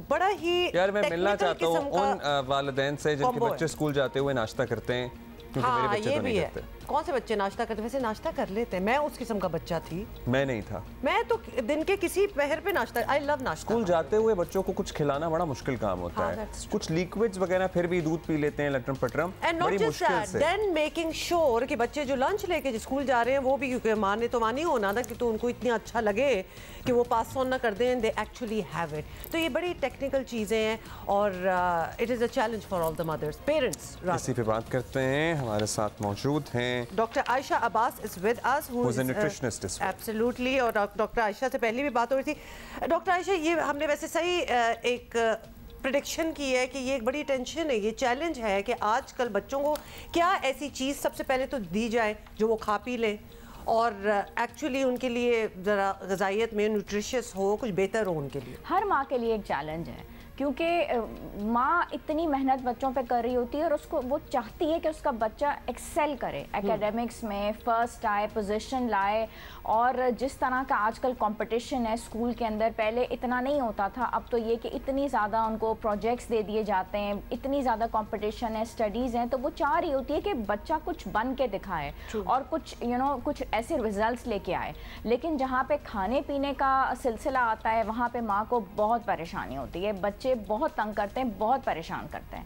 B: बड़ा ही
A: यार मैं मिलना चाहता हूँ उन वालिदैन से जिनके बच्चे स्कूल जाते हुए नाश्ता करते हैं, क्योंकि मेरे बच्चे तो नहीं करते।
B: कौन से बच्चे नाश्ता करते? वैसे नाश्ता कर लेते हैं, मैं उस किस्म का बच्चा थी।
A: मैं नहीं था,
B: मैं तो दिन के किसी पहर पे नाश्ता, आई लव नाश्ता।
A: स्कूल जाते हुए बच्चों को कुछ खिलाना बड़ा मुश्किल काम होता है। कुछ लिक्विड्स वगैरह फिर भी दूध पी लेते हैं लटरम पटरम, बड़ी मुश्किल से।
B: देन मेकिंग श्योर कि बच्चे जो लंच लेके स्कूल जा रहे हैं वो भी, क्योंकि माँ ने तो मानी होना था कि तो उनको इतना अच्छा लगे कि वो पास ऑन ना कर दें, दे एक्चुअली हैव इट। तो ये बड़ी टेक्निकल चीज़ें हैं और it is a challenge for all the mothers, parents.
A: इसी पे बात करते हैं, हमारे साथ मौजूद हैं
B: doctor Ayesha Abbas is with us, who is a
A: nutritionist as well.
B: Absolutely, और डॉक्टर आयशा से पहले भी बात हो रही थी। डॉक्टर आयशा, ये हमने वैसे सही एक प्रेडिक्शन की है कि ये एक बड़ी टेंशन है, ये चैलेंज है कि आजकल बच्चों को क्या ऐसी चीज़ सबसे पहले तो दी जाए जो वो खा पी लें और एक्चुअली उनके लिए ज़रा ग़िज़ाइयत में न्यूट्रिशियस हो, कुछ बेहतर हो उनके लिए।
D: हर माँ के लिए एक चैलेंज है, क्योंकि माँ इतनी मेहनत बच्चों पे कर रही होती है और उसको वो चाहती है कि उसका बच्चा एक्सेल करे एकेडमिक्स में, फर्स्ट आए, पोजीशन लाए। और जिस तरह का आजकल कंपटीशन है स्कूल के अंदर, पहले इतना नहीं होता था, अब तो ये कि इतनी ज़्यादा उनको प्रोजेक्ट्स दे दिए जाते हैं, इतनी ज़्यादा कंपटीशन है, स्टडीज़ हैं, तो वो चाह रही होती है कि बच्चा कुछ बन के दिखाए और कुछ कुछ ऐसे रिजल्ट्स लेके आए। लेकिन जहाँ पे खाने पीने का सिलसिला आता है वहाँ पे माँ को बहुत परेशानी होती है, बच्चे बहुत तंग करते हैं, बहुत परेशान करते हैं।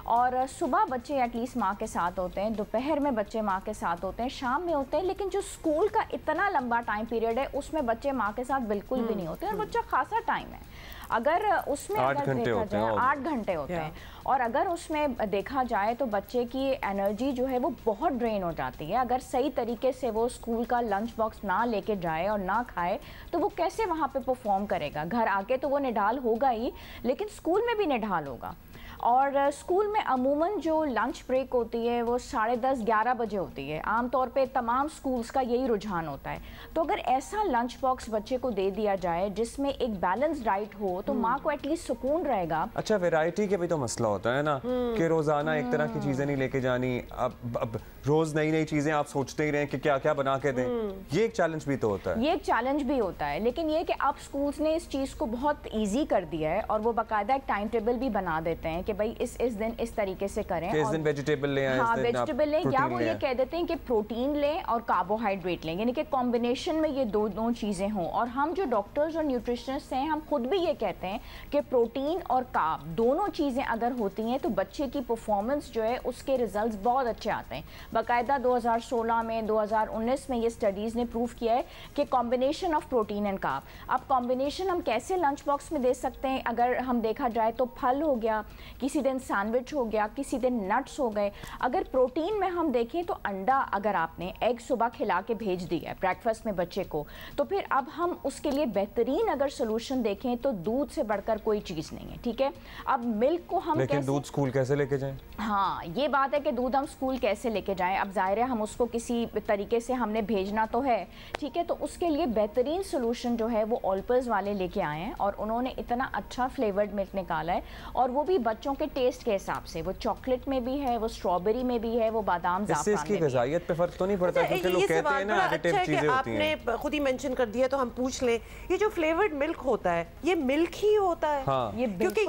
D: और सुबह बच्चे एटलीस्ट माँ के साथ होते हैं, दोपहर में बच्चे माँ के साथ होते हैं, शाम में होते हैं, लेकिन जो स्कूल का इतना लंबा टाइम पीरियड है उसमें बच्चे माँ के साथ बिल्कुल भी नहीं होते और बच्चा खासा टाइम है। अगर उसमें अगर देखा जाए 8 घंटे होते हैं और अगर उसमें देखा जाए तो बच्चे की एनर्जी जो है वो बहुत ड्रेन हो जाती है। अगर सही तरीके से वो स्कूल का लंच बॉक्स ना लेके जाए और ना खाए तो वो कैसे वहाँ पे परफॉर्म करेगा? घर आके तो वो निढाल होगा ही, लेकिन स्कूल में भी निढाल होगा। और स्कूल में अमूमन जो लंच ब्रेक होती है वो 10:30-11 बजे होती है। आमतौर पे तमाम स्कूल्स का यही रुझान होता है। तो अगर ऐसा लंच बॉक्स बच्चे को दे दिया जाए जिसमें एक बैलेंस डाइट हो तो माँ को एटलीस्ट सुकून रहेगा।
A: अच्छा, वैरायटी के भी तो मसला होता है ना कि रोजाना एक तरह की चीजें नहीं लेके जानी। अब रोज नई नई चीजें आप सोचते ही रहे कि क्या क्या बना के दें, ये एक चैलेंज भी तो होता है।
D: ये एक चैलेंज भी होता है, लेकिन ये कि अब स्कूल्स ने इस चीज़ को बहुत ईजी कर दिया है और वो बाकायदा एक टाइम टेबल भी बना देते हैं कि भाई इस दिन इस तरीके से करें।
A: इस दिन वेजिटेबल लें,
D: हाँ वेजिटेबल लें, या वो ये कह देते हैं कि प्रोटीन लें और कार्बोहाइड्रेट लें, यानी कि कॉम्बिनेशन में ये दो चीज़ें हों। और हम जो डॉक्टर्स और न्यूट्रिशनिस्ट हैं हम खुद भी ये कहते हैं कि प्रोटीन और कार्ब दोनों चीज़ें अगर होती हैं तो बच्चे की परफॉर्मेंस जो है उसके रिजल्ट्स बहुत अच्छे आते हैं। बाकायदा 2016 में 2019 में ये स्टडीज़ ने प्रूव किया है कि combination of protein and carb. अब कॉम्बिनेशन हम कैसे लंच बॉक्स में दे सकते हैं? अगर हम देखा जाए तो फल हो गया, किसी दिन सैंडविच हो गया, किसी दिन नट्स हो गए। अगर प्रोटीन में हम देखें तो अंडा अगर आपने एग सुबह खिला के भेज दिया है ब्रेकफास्ट में बच्चे को, तो फिर अब हम उसके लिए बेहतरीन अगर सोल्यूशन देखें तो दूध से बढ़कर कोई चीज़ नहीं है। ठीक है, अब मिल्क को हम
A: लेकिन दूध स्कूल कैसे लेके जाएं?
D: हाँ ये बात है कि दूध हम स्कूल कैसे लेके जाएं। अब जाहिर है हम उसको किसी तरीके से हमने भेजना तो है, ठीक है, तो उसके लिए बेहतरीन सोल्यूशन जो है वो ऑल्पर्स वाले लेके आए हैं और उन्होंने इतना अच्छा फ्लेवर्ड मिल्क निकाला है और वो भी बच्चों के टेस्ट के हिसाब से। वो चॉकलेट में भी है, वो स्ट्रॉबेरी में भी है, वो बादाम जाफरान में भी।
A: इसकी ग़िज़ाइयत पे फर्क तो नहीं पड़ता? क्योंकि लोग कहते हैं ना एडिटिव चीजें होती हैं।
B: आपने खुद ही मेंशन कर दिया तो हम पूछ लें, ये जो फ्लेवर्ड मिल्क होता है ये मिल्क ही होता है?
A: हाँ।
B: क्योंकि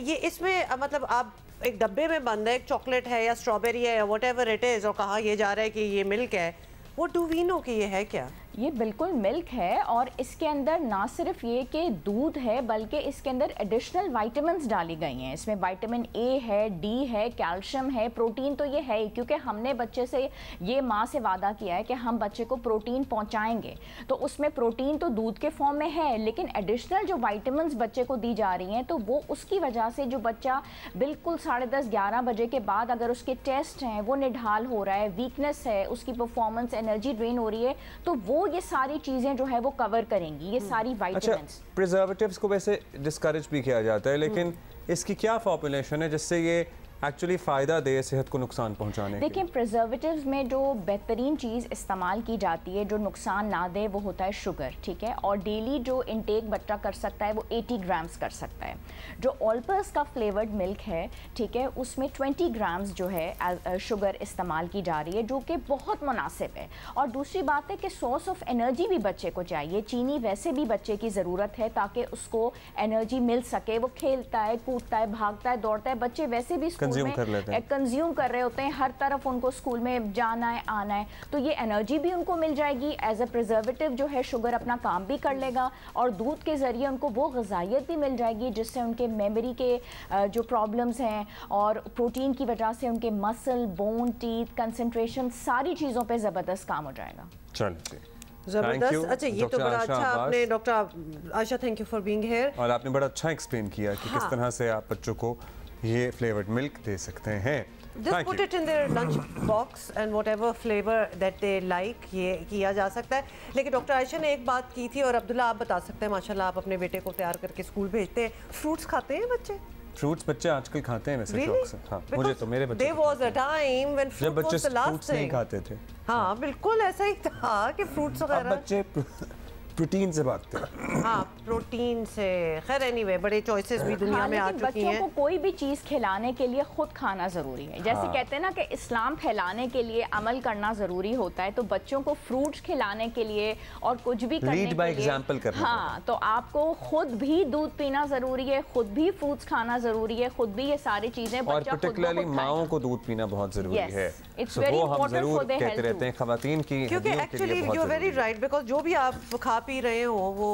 B: ये इसमें मतलब आप एक डब्बे में बंद है, एक चॉकलेट है या स्ट्रॉबेरी है या व्हाटएवर इट इज और कहा ये जा रहा है कि ये मिल्क है, व्हाट डू वी नो कि ये है क्या?
D: ये बिल्कुल मिल्क है और इसके अंदर ना सिर्फ ये कि दूध है बल्कि इसके अंदर एडिशनल विटामिन्स डाली गई हैं। इसमें विटामिन ए है, डी है, कैल्शियम है, प्रोटीन तो ये है ही, क्योंकि हमने बच्चे से ये माँ से वादा किया है कि हम बच्चे को प्रोटीन पहुँचाएंगे। तो उसमें प्रोटीन तो दूध के फॉर्म में है, लेकिन एडिशनल जो विटामिन्स बच्चे को दी जा रही हैं तो वो उसकी वजह से जो बच्चा बिल्कुल 10:30-11 बजे के बाद अगर उसके टेस्ट हैं वो निढाल हो रहा है, वीकनेस है, उसकी परफॉर्मेंस एनर्जी ड्रेन हो रही है, तो वो ये सारी चीजें जो है वो कवर करेंगी, ये सारी विटामिन्स।
A: अच्छा, प्रिजर्वेटिव्स को वैसे डिस्करेज भी किया जाता है, लेकिन इसकी क्या फॉर्मुलेशन है जिससे ये एक्चुअली फ़ायदा दे सेहत को नुकसान पहुंचाने?
D: देखिए प्रिजर्वेटिव्स में जो बेहतरीन चीज़ इस्तेमाल की जाती है जो नुकसान ना दे वो होता है शुगर। ठीक है, और डेली जो इंटेक बच्चा कर सकता है वो 80 ग्राम्स कर सकता है। जो ऑल्पर्स का फ्लेवर्ड मिल्क है, ठीक है, उसमें 20 ग्राम्स जो है शुगर इस्तेमाल की जा रही है, जो कि बहुत मुनासिब है। और दूसरी बात है कि सोर्स ऑफ एनर्जी भी बच्चे को चाहिए। चीनी वैसे भी बच्चे की ज़रूरत है ताकि उसको एनर्जी मिल सके। वो खेलता है, कूदता है, भागता है, दौड़ता है, बच्चे वैसे भी कंज्यूम कर रहे होते हैं, हर तरफ उनको स्कूल में जाना है, आना है, तो ये एनर्जी भी उनको मिल जाएगी। एज अ प्रिजर्वेटिव जो है शुगर अपना काम भी कर लेगा और दूध के ज़रिए उनको वो ग़िज़ाइयत भी मिल जाएगी जिससे उनके मेमोरी के जो प्रॉब्लम्स हैं और प्रोटीन की वजह से उनके मसल, बोन, टीथ, कंसंट्रेशन, सारी चीज़ों पे ज़बरदस्त काम हो जाएगा।
A: चलिए
B: जबरदस्त। अच्छा, ये तो बड़ा अच्छा आपने doctor Ayesha, thank you for being here.
A: और आपने बड़ा अच्छा एक्सप्लेन किया कि किस तरह से आप बच्चों को ये फ्लेवर्ड मिल्क दे सकते हैं।
B: Just put it in their lunch box and whatever flavor that they like, ये किया जा सकता है। लेकिन डॉक्टर आयशा ने एक बात की थी और अब्दुल्ला आप बता सकते हैं, माशाल्लाह आप अपने बेटे को तैयार करके स्कूल भेजते हैं, फ्रूट्स खाते हैं बच्चे?
A: फ्रूट्स बच्चे आजकल खाते हैं वैसे
B: Really?
A: शौक से। हाँ, मुझे तो मेरे बच्चे
B: There was a time when
A: जब
B: fruit
A: बच्चे
B: was the last
A: फ्रूट्स नहीं
B: thing.
A: खाते थे।
B: हाँ बिल्कुल ऐसा ही था कि फ्रूट्स
A: अब
B: वगैरह।
A: बच्चे प्रोटीन से भागते हैं।
B: हाँ प्रोटीन से। खैर एनीवे बड़े चॉइसेस भी दुनिया
D: हाँ,
B: में आ
D: लेकिन
B: चुकी
D: बच्चों
B: हैं।
D: को कोई भी चीज़ खिलाने के लिए खुद खाना ज़रूरी है। जैसे कहते हैं ना कि इस्लाम फैलाने के लिए अमल करना ज़रूरी होता है, तो बच्चों को फ्रूट्स खिलाने के लिए और कुछ भी करने
A: लीड बाय
D: के लिए
A: एग्जांपल करना
D: हाँ, तो आपको खुद भी दूध पीना ज़रूरी है, खुद भी फ्रूट्स खाना ज़रूरी है, खुद भी ये सारी चीज़ें
A: और
D: बच्चा खुद ब
A: पर्टिकुलरली
D: खुद
A: माओं
D: खाएगा।
A: को दूध पीना बहुत जरूरी
D: Yes,
A: है।
D: it's
A: So
D: very
A: वो हम
D: important
A: जरूर
D: for their
A: कहते
D: health
A: रहते हैं खवातीन की
B: क्योंकि
A: हड्डियों के
B: एक्चुअली
A: लिए बहुत
B: यू वेरी
A: जरूरी है।
B: राइट बिकॉज जो भी आप खा पी रहे हो वो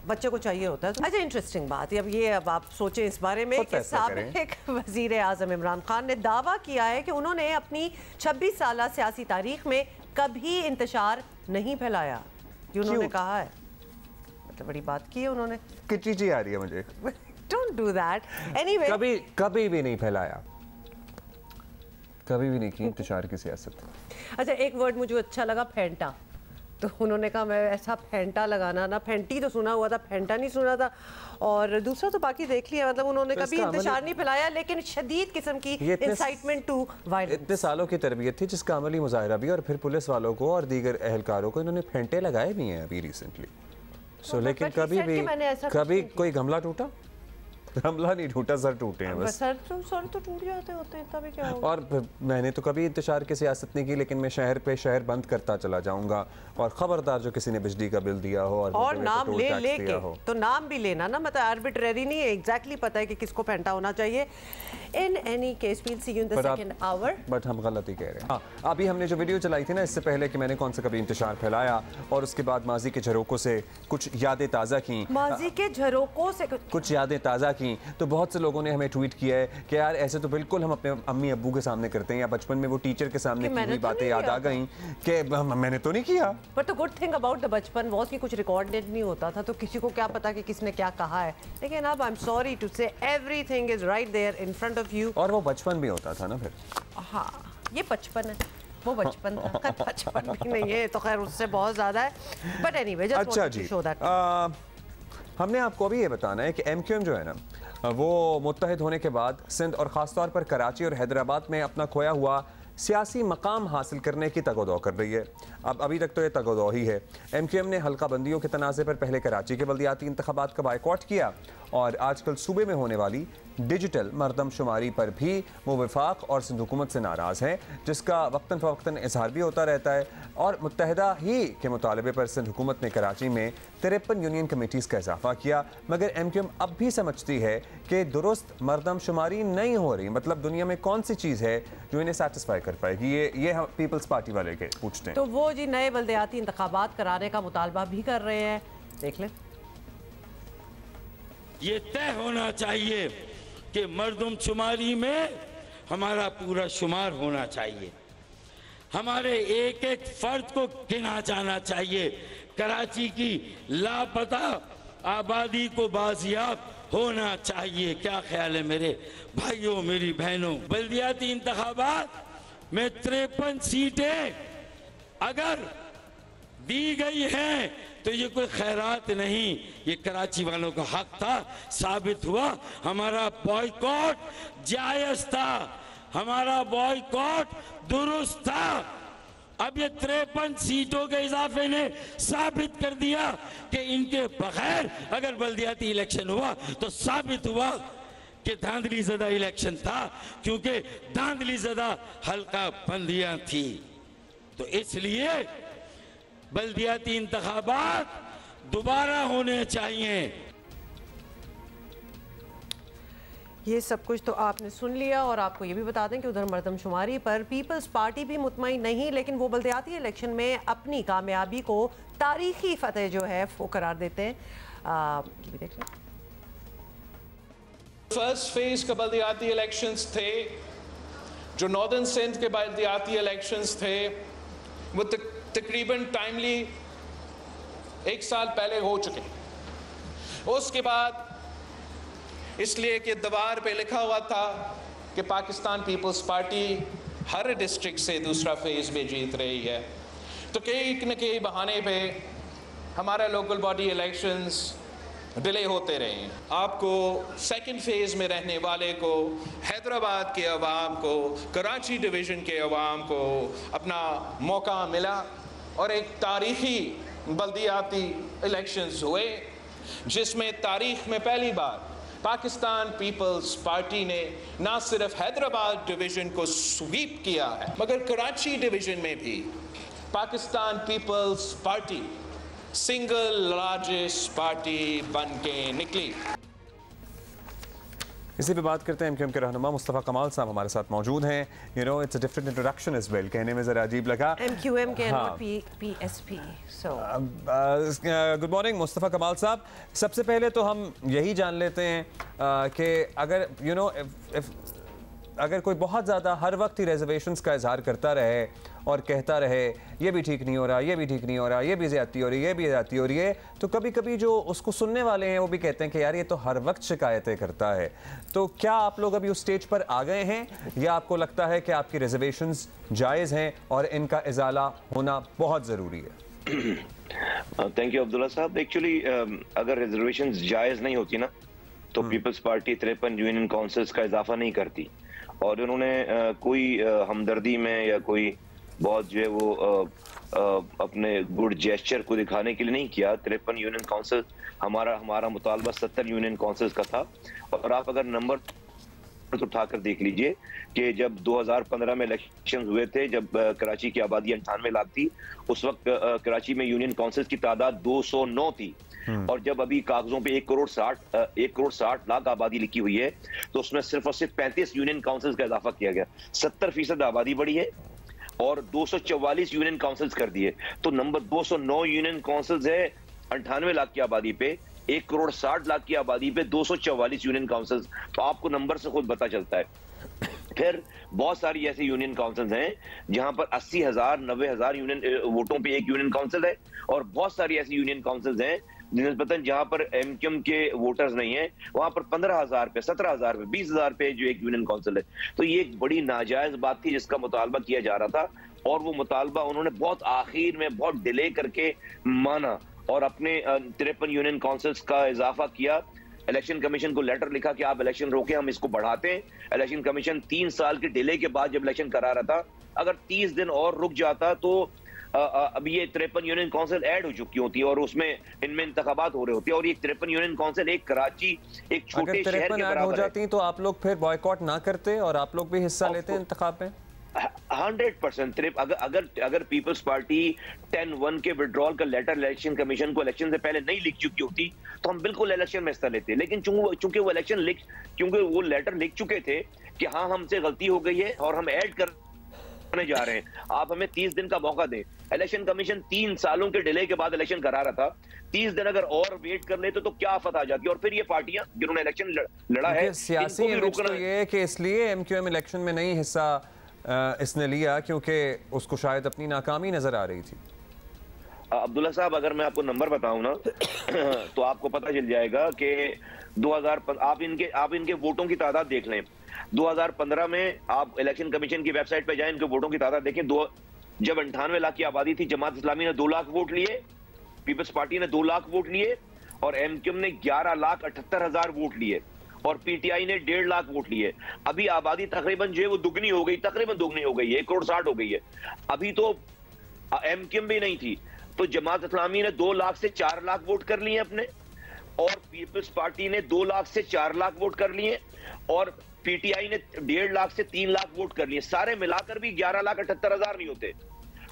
B: बच्चे को चाहिए होता है। अच्छा इंटरेस्टिंग बात है। अब आप सोचें इस बारे में
A: खुद
B: कि
A: फैसला करें।
B: साबिक वजीर आज़म इमरान खान ने दावा किया है कि उन्होंने अपनी 26 साल सियासी तारीख में कभी इंतशार नहीं फैलाया। ये उन्होंने कहा है, मतलब बड़ी बात की है उन्होंने।
A: कितनी चीज आ रही है मुझे।
B: Don't do that. एनीवे
A: कभी भी नहीं फैलाया, कभी भी नहीं की इंतशार की सियासत।
B: अच्छा एक वर्ड मुझे अच्छा लगा, फेंटा। तो उन्होंने कहा मैं ऐसा फेंटा लगाना ना, फेंटी तो सुना हुआ था, फेंटा नहीं सुना था। और दूसरा तो बाकी देख लिया, मतलब उन्होंने
A: तो
B: कभी
A: इसका
B: इंतशार नहीं फैलाया लेकिन शदीद किस्म की इंसाइटमेंट टू वायलेंस।
A: इतने सालों की तरबियत थी जिसका अमली मुजाहिरा भी, और फिर पुलिस वालों को और दीगर एहलकारों को इन्होंने फेंटे लगाए भी हैं अभी रिसेंटली। सो लेकिन
B: but he
A: कभी
B: said
A: भी
B: कि मैंने ऐसा कुछ
A: कभी
B: नहीं किया।
A: कोई गमला टूटा? गमला नहीं टूटा, सर टूटे हैं बस।
B: सर तो टूट जाते होते हैं, तभी क्या होगा।
A: और मैंने तो कभी इंतशार की सियासत नहीं की, लेकिन मैं शहर पे शहर बंद करता चला जाऊंगा। और खबरदार जो किसी ने बिजली का बिल दिया हो और
B: नाम
A: टोल
B: ले
A: टैक्स
B: लेके
A: दिया हो,
B: तो नाम भी लेना ना, मतलब आर्बिट्रेरी नहीं है, एग्जैक्टली पता है कि किसको फेंटा होना चाहिए। In any case we'll see you in the second hour.
A: But हम गलत ही कह रहे हैं। हाँ, अभी हमने जो वीडियो चलाई थी ना इससे पहले कि मैंने कौन सा कभी इंतशार फैलाया, और उसके बाद माजी के झरोकों से कुछ यादें ताज़ा की,
B: माजी के झरोकों से
A: कुछ यादें ताज़ा की, तो बहुत से लोगों ने हमें ट्वीट किया है कि यार ऐसे तो बिल्कुल हम अपने अम्मी अब्बू के सामने करते हैं, या बचपन में वो टीचर के सामने की हुई बातें याद आ गई कि मैंने तो नहीं किया।
B: But the good thing about the बचपन वाज कि कुछ रिकॉर्डेड नहीं होता था, तो किसी को क्या पता कि किसने क्या कहा है। लेकिन अब I am sorry to say everything is right there in front of you.
A: और वो बचपन भी होता था ना फिर।
B: हाँ ये बचपन है, वो बचपन था। खैर बचपन भी नहीं है तो खैर उससे बहुत ज्यादा है। बट एनीवे जस्ट
A: अच्छा
B: वांटेड
A: जी,
B: टू शो दैट।
A: हमने आपको अभी ये बताना है कि एमक्यूएम जो है ना वो मुत्तहिद होने के बाद सिंध और ख़ासतौर पर कराची और हैदराबाद में अपना खोया हुआ सियासी मकाम हासिल करने की तगोदौ कर रही है। अब अभी तक तो ये तगोदौ ही है। एमक्यूएम ने हल्का बंदियों के तनाज़े पर पहले कराची के बल्दियाती इंतखाबात का बायकॉट किया, और आजकल सूबे में होने वाली डिजिटल मरदमशुमारी पर भी वो वफाक और सिंध हुकूमत से नाराज़ हैं, जिसका वक्तन फ़वक्तन इजहार भी होता रहता है। और मुत्तहिदा ही के मुतालबे पर सिंध हुकूमत ने कराची में 53 यूनियन कमेटीज़ का इजाफा किया, मगर एमक्यूएम अब भी समझती है कि दुरुस्त मरदमशुमारी नहीं हो रही। मतलब दुनिया में कौन सी चीज़ है जो इन्हें सेटिस्फाई कर पाएगी, ये हम पीपल्स पार्टी वाले के पूछते हैं।
B: तो वो जी नए बल्दियाती इंतखाबात कराने का मुतालबा भी कर रहे हैं, देख लें।
E: ये तय होना चाहिए कि मर्दमशुमारी में हमारा पूरा शुमार होना चाहिए, हमारे एक एक फर्द को गिना जाना चाहिए, कराची की लापता आबादी को बाजियाब होना चाहिए। क्या ख्याल है मेरे भाइयों मेरी बहनों? बल्दियाती इंतखाबात में 53 सीटें अगर दी गई हैं तो ये कोई खैरात नहीं, ये कराची वालों का हक था, साबित हुआ। हमारा बॉयकॉट जायज था, हमारा बॉयकॉट दुरुस्त था। अब ये 53 सीटों के इजाफे ने साबित कर दिया कि इनके बगैर अगर बल्दियाती इलेक्शन हुआ तो साबित हुआ कि धांधली ज़दा इलेक्शन था, क्योंकि धांधली ज़दा हल्का बंदियां थी। तो इसलिए बल्दियाती इंतखाबात दोबारा होने चाहिए।
B: ये सब कुछ तो आपने सुन लिया, और आपको ये भी बता दें कि उधर मरदमशुमारी पर पीपल्स पार्टी भी मुतमईन नहीं, लेकिन वो बल्दियाती इलेक्शन में अपनी कामयाबी को तारीखी फतेह जो है वो करार देते हैं। ये भी देख लें।
F: फर्स्ट फेज के बल्दियाती इलेक्शंस थे, जो नॉर्दर्न सिंध के बल्दियाती इलेक्शंस थे, वो तकरीबन टाइमली 1 साल पहले हो चुके। उसके बाद इसलिए कि दीवार पे लिखा हुआ था कि पाकिस्तान पीपल्स पार्टी हर डिस्ट्रिक्ट से दूसरा फेज में जीत रही है, तो कई न कई बहाने पे हमारा लोकल बॉडी इलेक्शंस डिले होते रहे। आपको सेकंड फेज में रहने वाले को, हैदराबाद के अवाम को, कराची डिवीज़न के अवाम को अपना मौका मिला और एक तारीखी बल्दियाती इलेक्शंस हुए जिसमें तारीख में पहली बार पाकिस्तान पीपल्स पार्टी ने ना सिर्फ हैदराबाद डिवीज़न को स्वीप किया है मगर कराची डिवीज़न में भी Pakistan Peoples Party single largest party बन के निकली।
A: इसी पे बात करते हैं। एमक्यूएम के रहनुमा मुस्तफ़ा कमाल साहब हमारे साथ मौजूद हैं। You know it's a different introduction as well, कहने में ज़रा अजीब लगा।
B: एमक्यूएम के not PSP. So
A: good morning Mustafa Kamal sahab. सबसे पहले तो हम यही जान लेते हैं कि अगर यू नो अगर कोई बहुत ज़्यादा हर वक्त ही रिजर्वेशंस का इजहार करता रहे और कहता रहे ये भी ठीक नहीं हो रहा, ये भी ठीक नहीं हो रहा, ये भी ज़्यादती हो रही है, ये भी ज़्यादती हो रही है, तो कभी कभी जो उसको सुनने वाले हैं वो भी कहते हैं कि यार ये तो हर वक्त शिकायतें करता है। तो क्या आप लोग अभी उस स्टेज पर आ गए हैं या आपको लगता है कि आपकी रिजर्वेशंस जायज़ हैं और इनका इजाला होना बहुत ज़रूरी है?
G: थैंक यू अब्दुल्ला साहब। एक्चुअली अगर रिजर्वेशंस जायज़ नहीं होती ना तो पीपल्स पार्टी 53 यूनियन काउंसिल्स का इजाफा नहीं करती और उन्होंने कोई हमदर्दी में या कोई बहुत जो है वो अपने गुड जेस्चर को दिखाने के लिए नहीं किया। 53 यूनियन काउंसिल हमारा मुतालबा 70 यूनियन काउंसिल्स का था और आप अगर नंबर उठाकर देख लीजिए कि जब 2015 में इलेक्शन हुए थे, जब कराची की आबादी 98 लाख थी, उस वक्त कराची में यूनियन काउंसिल्स की तादाद 209 थी और जब अभी कागजों पे 1 करोड़ 60 लाख आबादी लिखी हुई है तो उसमें सिर्फ और सिर्फ 35 यूनियन काउंसिल्स का इजाफा किया गया। 70% आबादी बढ़ी है और 244 यूनियन काउंसिल्स कर दिए। तो नंबर 209 यूनियन काउंसिल्स है 98 लाख की आबादी पे, 1 करोड़ 60 लाख की आबादी पे 244 यूनियन काउंसिल्स। तो आपको नंबर से खुद पता चलता है। फिर बहुत सारी ऐसी यूनियन काउंसिल्स हैं जहां पर 80,000 90,000 यूनियन वोटों पे एक यूनियन काउंसिल है और बहुत सारी ऐसी यूनियन काउंसिल्स हैं निस्बतन जहां पर एमक्यूएम के वोटर्स नहीं है, वहां पर 15,000 पे, 17,000 पे, 20,000 पे जो एक यूनियन काउंसिल है। तो ये एक बड़ी नाजायज बात थी जिसका मुतालबा किया जा रहा था और वो मुतालबा उन्होंने बहुत आखिर में बहुत डिले करके माना और अपने 53 यूनियन काउंसिल्स का इजाफा किया। इलेक्शन कमीशन को लेटर लिखा कि आप इलेक्शन रोके, हम इसको बढ़ाते हैं। इलेक्शन कमीशन 3 साल के डिले के बाद जब इलेक्शन करा रहा था, अगर 30 दिन और रुक जाता तो अभी ये 53 यूनियन काउंसिल ऐड हो चुकी होती है और उसमें इनमें इंतखाबात हो रहे होते हैं और ये 53 यूनियन काउंसिल एक कराची एक छोटे शहर के बराबर हो जाती
A: तो आप लोग फिर बॉयकॉट ना करते और आप लोग भी हिस्सा लेते हैं इंतखाब में?
G: 100%। अगर पीपल्स पार्टी 10-1 के विड्रॉल का लेटर इलेक्शन कमीशन को इलेक्शन से पहले नहीं लिख चुकी होती तो हम बिल्कुल इलेक्शन में हिस्सा लेते। लेकिन चूंकि वो लेटर लिख चुके थे कि हाँ हमसे गलती हो गई है और हम ऐड करने जा रहे हैं, आप हमें 30 दिन का मौका दें। इलेक्शन कमीशन 3 सालों के डिले के बाद इलेक्शन करा रहा था, 30 दिन अगर और वेट कर लेते तो क्या आफत आ जाती। और फिर ये पार्टियां जिन्होंने इलेक्शन लड़ा है,
A: सियासी इमेज तो ये है कि इसलिए एमक्यूएम इलेक्शन में नहीं हिस्सा इसने लिया क्योंकि उसको शायद अपनी नाकामी नजर आ रही थी।
G: अब्दुल्ला साहब अगर मैं आपको नंबर बताऊं ना तो आपको पता चल जाएगा कि 2000 आप इनके वोटों की तादाद देख लें। 2015 में आप इलेक्शन कमीशन की वेबसाइट पे जाएं, इनके वोटों की तादाद देखें। जब 98 लाख की आबादी थी, जमात इस्लामी ने 2 लाख वोट लिए, पीपल्स पार्टी ने 2 लाख वोट लिए और एमक्यूएम ने 11,78,000 वोट लिए और पीटीआई ने 1.5 लाख वोट लिए। अभी आबादी तकरीबन जो है वो दुगनी हो गई, तकरीबन दुगनी हो गई है, 1 करोड़ 60 हो गई है। अभी तो एमक्यूएम भी नहीं थी तो जमात इस्लामी ने 2 लाख से 4 लाख वोट कर लिए अपने और पीपल्स पार्टी ने 2 लाख से 4 लाख वोट कर लिए और पीटीआई ने 1.5 लाख से 3 लाख वोट कर लिए। सारे मिलाकर भी 11,78,000 नहीं होते।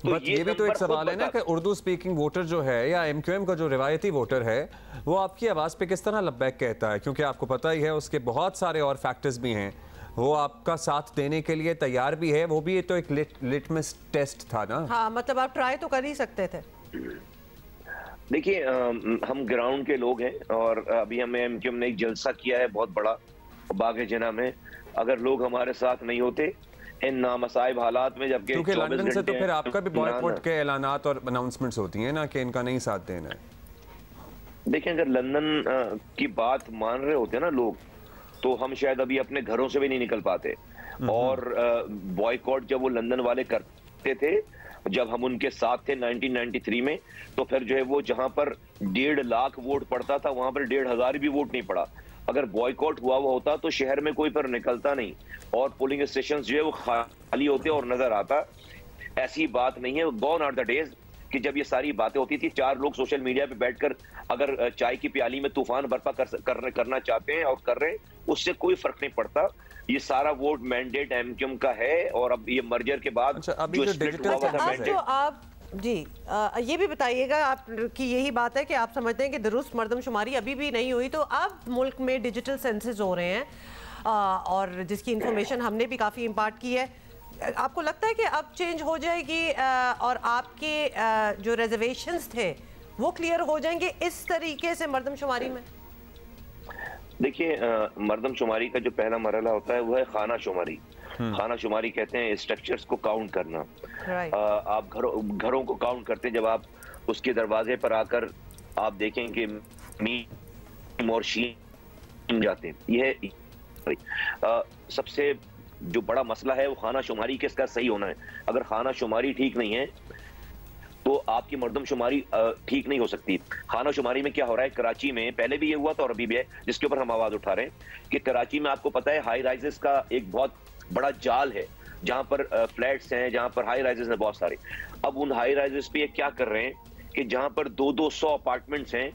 A: तो ये भी तो एक सवाल है ना कि उर्दू स्पीकिंग वोटर जो है या एमक्यूएम का जो रिवायती वोटर है वो आपकी आवाज़ पे किस तरह लब्बैक कहता है, क्योंकि आपको पता ही है उसके बहुत सारे और फैक्टर्स भी हैं। वो आपका साथ देने के लिए तैयार भी है, वो भी तो एक लिटमस टेस्ट था ना।
B: हाँ, मतलब आप ट्राई तो कर ही सकते थे।
G: देखिए हम ग्राउंड के लोग हैं और अभी हमें एमक्यूएम ने एक जलसा किया है बहुत बड़ा बागे जना में। अगर लोग हमारे साथ नहीं होते इन नामसाइब हालात में, जबकि
A: क्योंकि लंदन से तो फिर आपका भी बॉयकॉट के ऐलानात और अनाउंसमेंट्स होती हैं ना कि इनका नहीं साथ देना है।
G: देखिए अगर लंदन की बात मान रहे होते ना लोग तो हम शायद अभी अपने घरों से भी नहीं निकल पाते। और बॉयकॉट जब वो लंदन वाले करते थे जब हम उनके साथ थे 1993 में, तो फिर जो है वो जहां पर 1.5 लाख वोट पड़ता था वहां पर 1,500 भी वोट नहीं पड़ा। अगर बॉयकॉट हुआ होता तो शहर में कोई पर निकलता नहीं और पोलिंग स्टेशन जो है वो खाली होते और नजर आता। ऐसी बात नहीं है। गॉन आर द डेज कि जब ये सारी बातें होती थी, 4 लोग सोशल मीडिया पे बैठकर अगर चाय की प्याली में तूफान बर्पा करना चाहते हैं और कर रहे हैं, उससे कोई फर्क नहीं पड़ता। ये सारा वोट मैंडेट एमक्यूएम का है और अब ये मर्जर के बाद
A: अभी जो डिजिटल
B: आप जी ये भी बताइएगा आपकी यही बात है कि आप समझते हैं कि दुरुस्त मर्दमशुमारी अभी भी नहीं हुई, तो अब मुल्क में डिजिटल सेंसस हो रहे हैं और जिसकी इंफॉर्मेशन हमने भी काफ़ी इम्पार्ट की है। आपको लगता है कि अब चेंज हो जाएगी और आपके जो रिजर्वेशंस थे वो क्लियर हो जाएंगे इस तरीके से मर्दमशुमारी में?
G: देखिए, मर्दमशुमारी का जो पहला मरहला होता है वो है खाना शुमारी। खाना शुमारी कहते हैं स्ट्रक्चर्स को काउंट करना। आप घरों को काउंट करते हैं। जब आप उसके दरवाजे पर आकर आप देखें कि मीम और शीन जाते हैं, यह सबसे जो बड़ा मसला है वो खाना शुमारी के इसका सही होना है। अगर खाना शुमारी ठीक नहीं है तो आपकी मर्दमशुमारी ठीक नहीं हो सकती। खाना शुमारी में क्या हो रहा है, कराची में पहले भी ये हुआ था और अभी भी है, जिसके ऊपर हम आवाज उठा रहे हैं कि कराची में आपको पता है हाई राइजेस का एक बहुत बड़ा जाल है, जहां पर फ्लैट्स हैं, जहां पर हाई राइजेस हैं बहुत सारे। अब उन हाई राइजेस पे ये क्या कर रहे हैं कि जहां पर 200 अपार्टमेंट्स हैं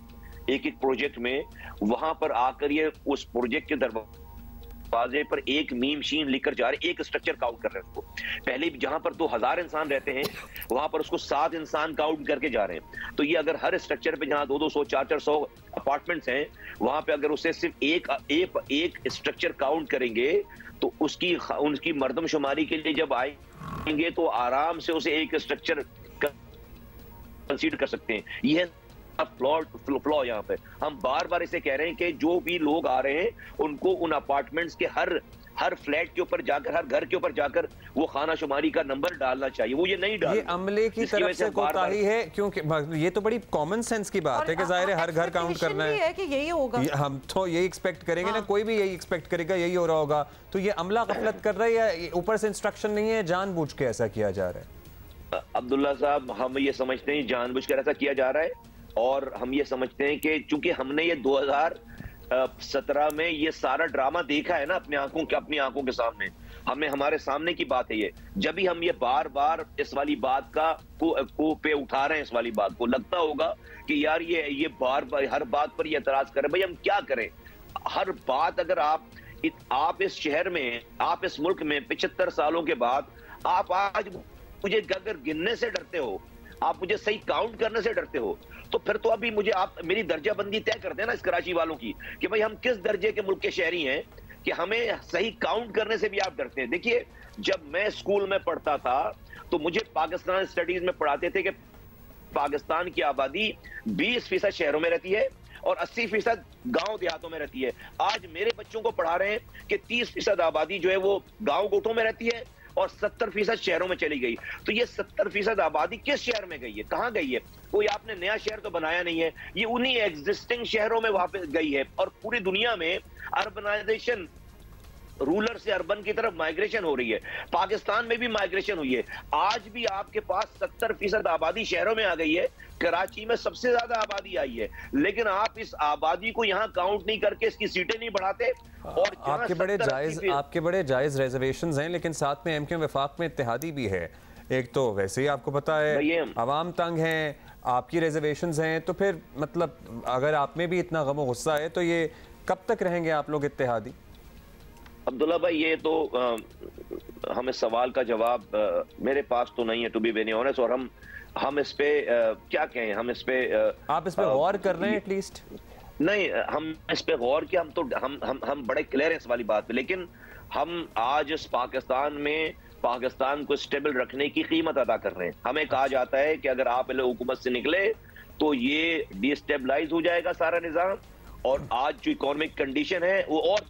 G: एक प्रोजेक्ट में, वहां पर आकर ये उस प्रोजेक्ट के दरवाजे पर एक मीम शीन लिखकर जा रहे, एक स्ट्रक्चर काउंट कर रहे हैं उसको। पहले जहां पर 2000 इंसान रहते हैं वहां पर उसको 7 इंसान काउंट करके जा रहे हैं। तो ये अगर हर स्ट्रक्चर पे जहां 200, 400 अपार्टमेंट्स हैं वहां पे अगर उसे सिर्फ एक स्ट्रक्चर काउंट करेंगे तो उनकी मर्दमशुमारी के लिए जब आएंगे तो आराम से उसे एक स्ट्रक्चर कंसीडर कर सकते हैं। यह फ्लॉ यहाँ पे हम बार बार इसे कह रहे हैं कि जो भी लोग आ रहे हैं उनको उन अपार्टमेंट्स के हर फ्लैट के ऊपर जाकर, हर घर के ऊपर जाकर वो खाना शुमारी का नंबर डालना चाहिए। वो ये नहीं डाल,
A: ये अमले की तरफ से कोताही है, क्योंकि ये तो बड़ी कॉमन सेंस की बात है कि जाहिर है हर घर काउंट करना है
B: कि यही होगा।
A: हम तो यही एक्सपेक्ट करेंगे ना, कोई भी यही एक्सपेक्ट करेगा यही हो रहा होगा। तो ये अमला गफलत कर रहा है या ऊपर से इंस्ट्रक्शन नहीं है, जानबूझ के ऐसा किया जा रहा है?
G: अब्दुल्ला साहब, हम ये समझते हैं जानबूझकर ऐसा किया जा रहा है और हम ये समझते हैं कि चूंकि हमने ये 2017 में ये सारा ड्रामा देखा है ना अपनी आंखों के सामने, हमारे सामने की बात है ये। जब भी हम ये बार बार इस वाली बात को पे उठा रहे हैं, इस वाली बात को, लगता होगा कि यार ये बार बार हर बात पर ये एतराज करें। भाई हम क्या करें? हर बात अगर आप इस शहर में, आप इस मुल्क में 75 सालों के बाद आप आज मुझे अगर गिनने से डरते हो, आप मुझे सही काउंट करने से डरते हो, तो फिर तो अभी मुझे आप मेरी दर्जाबंदी तय कर देना इस कराची वालों की कि भाई हम किस दर्जे के मुल्क के शहरी हैं कि हमें सही काउंट करने से भी आप डरते हैं। देखिए, जब मैं स्कूल में पढ़ता था तो मुझे पाकिस्तान स्टडीज में पढ़ाते थे कि पाकिस्तान की आबादी 20% शहरों में रहती है और 80% गांव देहातों में रहती है। आज मेरे बच्चों को पढ़ा रहे हैं कि 30% आबादी जो है वो गांव गोठों में रहती है और 70% शहरों में चली गई। तो ये 70% आबादी किस शहर में गई है, कहां गई है? कोई आपने नया शहर तो बनाया नहीं है, ये उन्हीं एग्जिस्टिंग शहरों में वापस गई है। और पूरी दुनिया में अर्बनाइजेशन, रूरल से अर्बन की तरफ माइग्रेशन हो रही है। पाकिस्तान में भी माइग्रेशन हुई है। आज भी आपके पास 70% आबादी शहरों में आ गई है। कराची में सबसे ज्यादा आबादी आई है, लेकिन आप इस आबादी को यहाँ काउंट नहीं करके इसकी सीटें नहीं बढ़ाते। और
A: आपके बड़े जायज रिजर्वेशंस हैं, लेकिन साथ में एमक्यूएम वफाक में इत्तेहादी भी है। एक तो वैसे ही आपको पता है अवाम तंग हैं, आपकी रिजर्वेशंस हैं, तो फिर मतलब अगर आप में भी इतना गम गुस्सा है तो ये कब तक रहेंगे आप लोग इत्तेहादी?
G: अब्दुल्ला भाई, ये तो हमें सवाल का जवाब मेरे पास तो नहीं है, टू बी वेरी ऑनेस्ट। और हम इस पे क्या कहें, हम इस पे
A: आप इस पे गौर कर रहे हैं एटलीस्ट?
G: नहीं, हम इस पे गौर किया, हम बड़े क्लियर हैं इस वाली बात पे। लेकिन हम आज इस पाकिस्तान में पाकिस्तान को स्टेबल रखने की कीमत अदा कर रहे हैं। हमें कहा जाता है कि अगर आप हुकूमत से निकले तो ये डिस्टेबलाइज हो जाएगा सारा निजाम, और आज जो इकोनॉमिक कंडीशन है वो और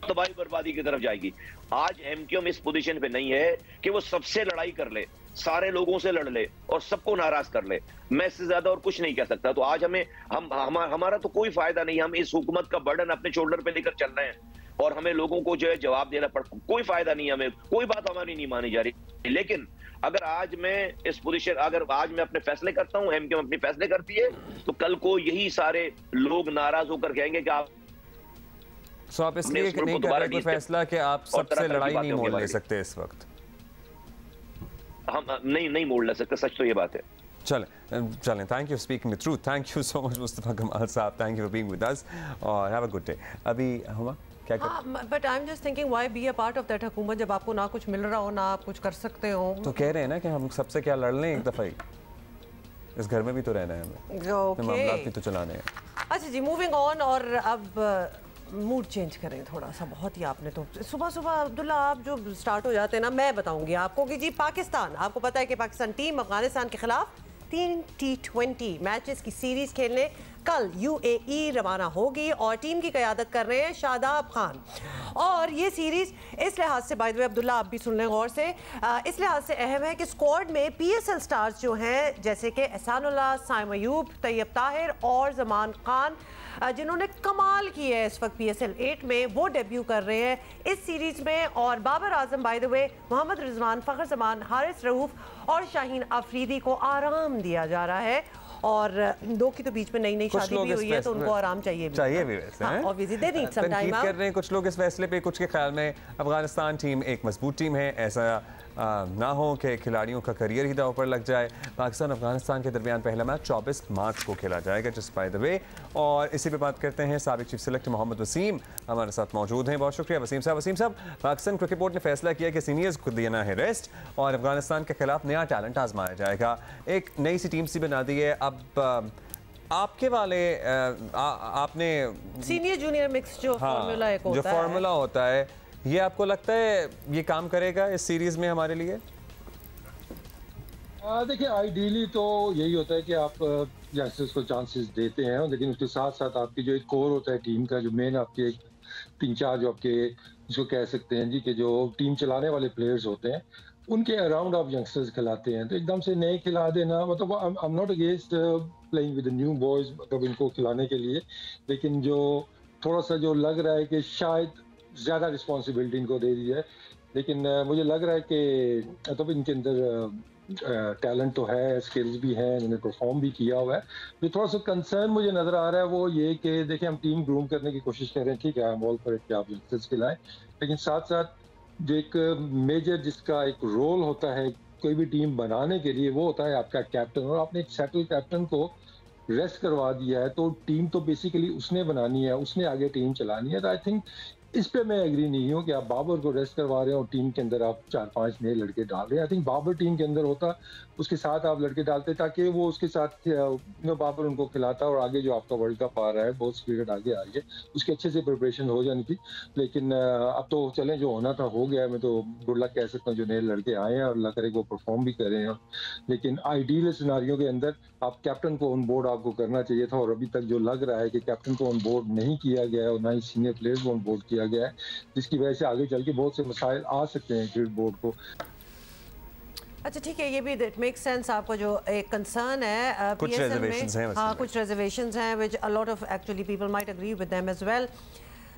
G: तबाही बर्बादी की तरफ जाएगी। आज एमक्यूएम इस पोजीशन पे नहीं है कि वो सबसे लड़ाई कर ले, सारे लोगों से लड़ ले और सबको नाराज कर ले। मैं इससे ज्यादा और कुछ नहीं कह सकता। तो आज हमारा तो कोई फायदा नहीं, हम इस हुकूमत का बर्डन अपने शोल्डर पे लेकर चल रहे हैं और हमें लोगों को जो है जवाब देना पड़ता, कोई फायदा नहीं है, हमें कोई बात हमारी नहीं मानी जा रही। लेकिन अगर आज मैं इस पोजीशन, अगर आज मैं अपने फैसले करता हूं, एमक्यूएम अपने फैसले करती है, तो कल को यही सारे लोग नाराज होकर कहेंगे कि आप
A: आप इसलिए नहीं कर रहे कोई फैसला कि आप सबसे लड़ाई नहीं मोड़ ले सकते इस वक्त?
G: हम नहीं मोड़ ले सकते, सच तो ये बात है।
A: चलें, thank you speaking the truth, thank you so much Mustafa कमाल साहब, thank you for being with us और हैव अ गुड डे। अभी हुमा क्या कर,
B: but I am just thinking why be a part of that हुकूमत जब आपको ना कुछ मिल रहा हो ना आप कुछ कर सकते हो।
A: तो कह रहे हैं ना कि हम सबसे क्या लड़ लें एक दफा ही, इस घर में भी तो रहना है हमें, मामलात भी तो चलाने हैं।
B: अच्छा जी, मूविंग ऑन, और अब मूड चेंज करें थोड़ा सा। बहुत ही आपने तो सुबह सुबह अब्दुल्ला आप जो स्टार्ट हो जाते हैं ना, मैं बताऊंगी आपको कि जी पाकिस्तान, आपको पता है कि पाकिस्तान टीम अफगानिस्तान के खिलाफ 3 T20 मैचेस की सीरीज खेलने कल UAE रवाना होगी और टीम की क़यादत कर रहे हैं शादाब खान। और ये सीरीज इस लिहाज से, बाय द वे अब्दुल्ला आप भी सुन लें गौर से, इस लिहाज से अहम है कि स्क्वाड में PSL स्टार्स जो हैं जैसे कि एहसानुल्लाह, साइम अयूब, तैयब ताहिर और जमान खान, जिन्होंने कमाल की है इस वक्त PSL 8 में, वो डेब्यू कर रहे हैं इस सीरीज में। और Babar Azam, by the way Mohammad Rizwan, Fakhar Zaman, Haris Rauf और शाहीन अफरीदी को आराम दिया जा रहा है। और दो की तो बीच में नई शादी भी हुई है, तो उनको आराम चाहिए भी वैसे, obviously they need some time out.
A: कर रहे हैं कुछ लोग इस फैसले पे, कुछ के ख्याल में अफगानिस्तान टीम एक मजबूत टीम है, ऐसा ना हो कि खिलाड़ियों का करियर ही दांव पर लग जाए। पाकिस्तान अफगानिस्तान के दरमियान पहला मैच 24 मार्च को खेला जाएगा, जस्ट बाय द वे। और इसी पे बात करते हैं, साबिक चीफ सेलेक्टर मोहम्मद वसीम हमारे साथ मौजूद हैं। बहुत शुक्रिया वसीम साहब। वसीम साहब, पाकिस्तान क्रिकेट बोर्ड ने फैसला किया कि सीनियर्स को देना है रेस्ट और अफगानिस्तान के खिलाफ नया टैलेंट आजमाया जाएगा, एक नई सी टीम सी बना दी है। अब आपके वाले आपने
B: सीनियर जूनियर मिक्स जो फार्मूला एक होता है,
A: जो फार्मूला होता है, ये आपको लगता है ये काम करेगा इस सीरीज में हमारे लिए?
H: देखिए, आइडियली तो यही होता है कि आप यंगस्टर्स को चांसेस देते हैं, लेकिन उसके साथ साथ आपकी जो एक कोर होता है टीम का, जो मेन आपके 3-4 जो आपके जिसको कह सकते हैं जी कि जो टीम चलाने वाले प्लेयर्स होते हैं, उनके अराउंड आप यंगस्टर्स खिलाते हैं। तो एकदम से नए खिला देना, मतलब I am not against playing with new boys, मतलब इनको खिलाने के लिए, लेकिन जो थोड़ा सा जो लग रहा है कि शायद ज़्यादा रिस्पॉन्सिबिलिटी इनको दे दी है। लेकिन मुझे लग रहा है कि तो इनके अंदर टैलेंट तो है, स्किल्स भी हैं, इन्होंने परफॉर्म भी किया हुआ है। जो थोड़ा सा कंसर्न मुझे नज़र आ रहा है वो ये कि देखिए, हम टीम ग्रूम करने की कोशिश कर रहे हैं, ठीक है, हम ऑल फॉर इट कि आप यंगस्टर्स खिलाएं, लेकिन साथ साथ जो एक मेजर जिसका एक रोल होता है कोई भी टीम बनाने के लिए, वो होता है आपका कैप्टन। और आपने एक सेटल कैप्टन को रेस्ट करवा दिया है, तो टीम तो बेसिकली उसने बनानी है, उसने आगे टीम चलानी है। तो आई थिंक इस पे मैं एग्री नहीं हूँ कि आप बाबर को रेस्ट करवा रहे हो और टीम के अंदर आप 4-5 नए लड़के डाल रहे हैं। आई थिंक बाबर टीम के अंदर होता, उसके साथ आप लड़के डालते ताकि वो उसके साथ बाबर उनको खिलाता, और आगे जो आपका वर्ल्ड कप आ रहा है, बहुत क्रिकेट आगे आ रही है, उसकी अच्छे से प्रिपरेशन हो जानी थी। लेकिन अब तो चलें, जो होना था हो गया है। मैं तो गुड लक कह सकता हूँ जो नए लड़के आए हैं, और अल्लाह करे वो परफॉर्म भी कर रहे हैं। लेकिन आइडियल सिनारियों के अंदर आप कैप्टन को ऑन बोर्ड आपको करना चाहिए था, और अभी तक जो लग रहा है कि कैप्टन को ऑन बोर्ड नहीं किया गया है और ना ही सीनियर प्लेयर्स को ऑन बोर्ड किया गया है, जिसकी वजह से आगे चल के बहुत से मसाइल आ सकते हैं क्रिकेट बोर्ड को।
B: अच्छा ठीक है, ये भी इट मेक्स सेंस, आपको जो एक कंसर्न है
A: कुछ रिजर्वेशंस हैं,
B: हाँ कुछ रिजर्वेशंस हैं which a lot of actually people might agree with them as well.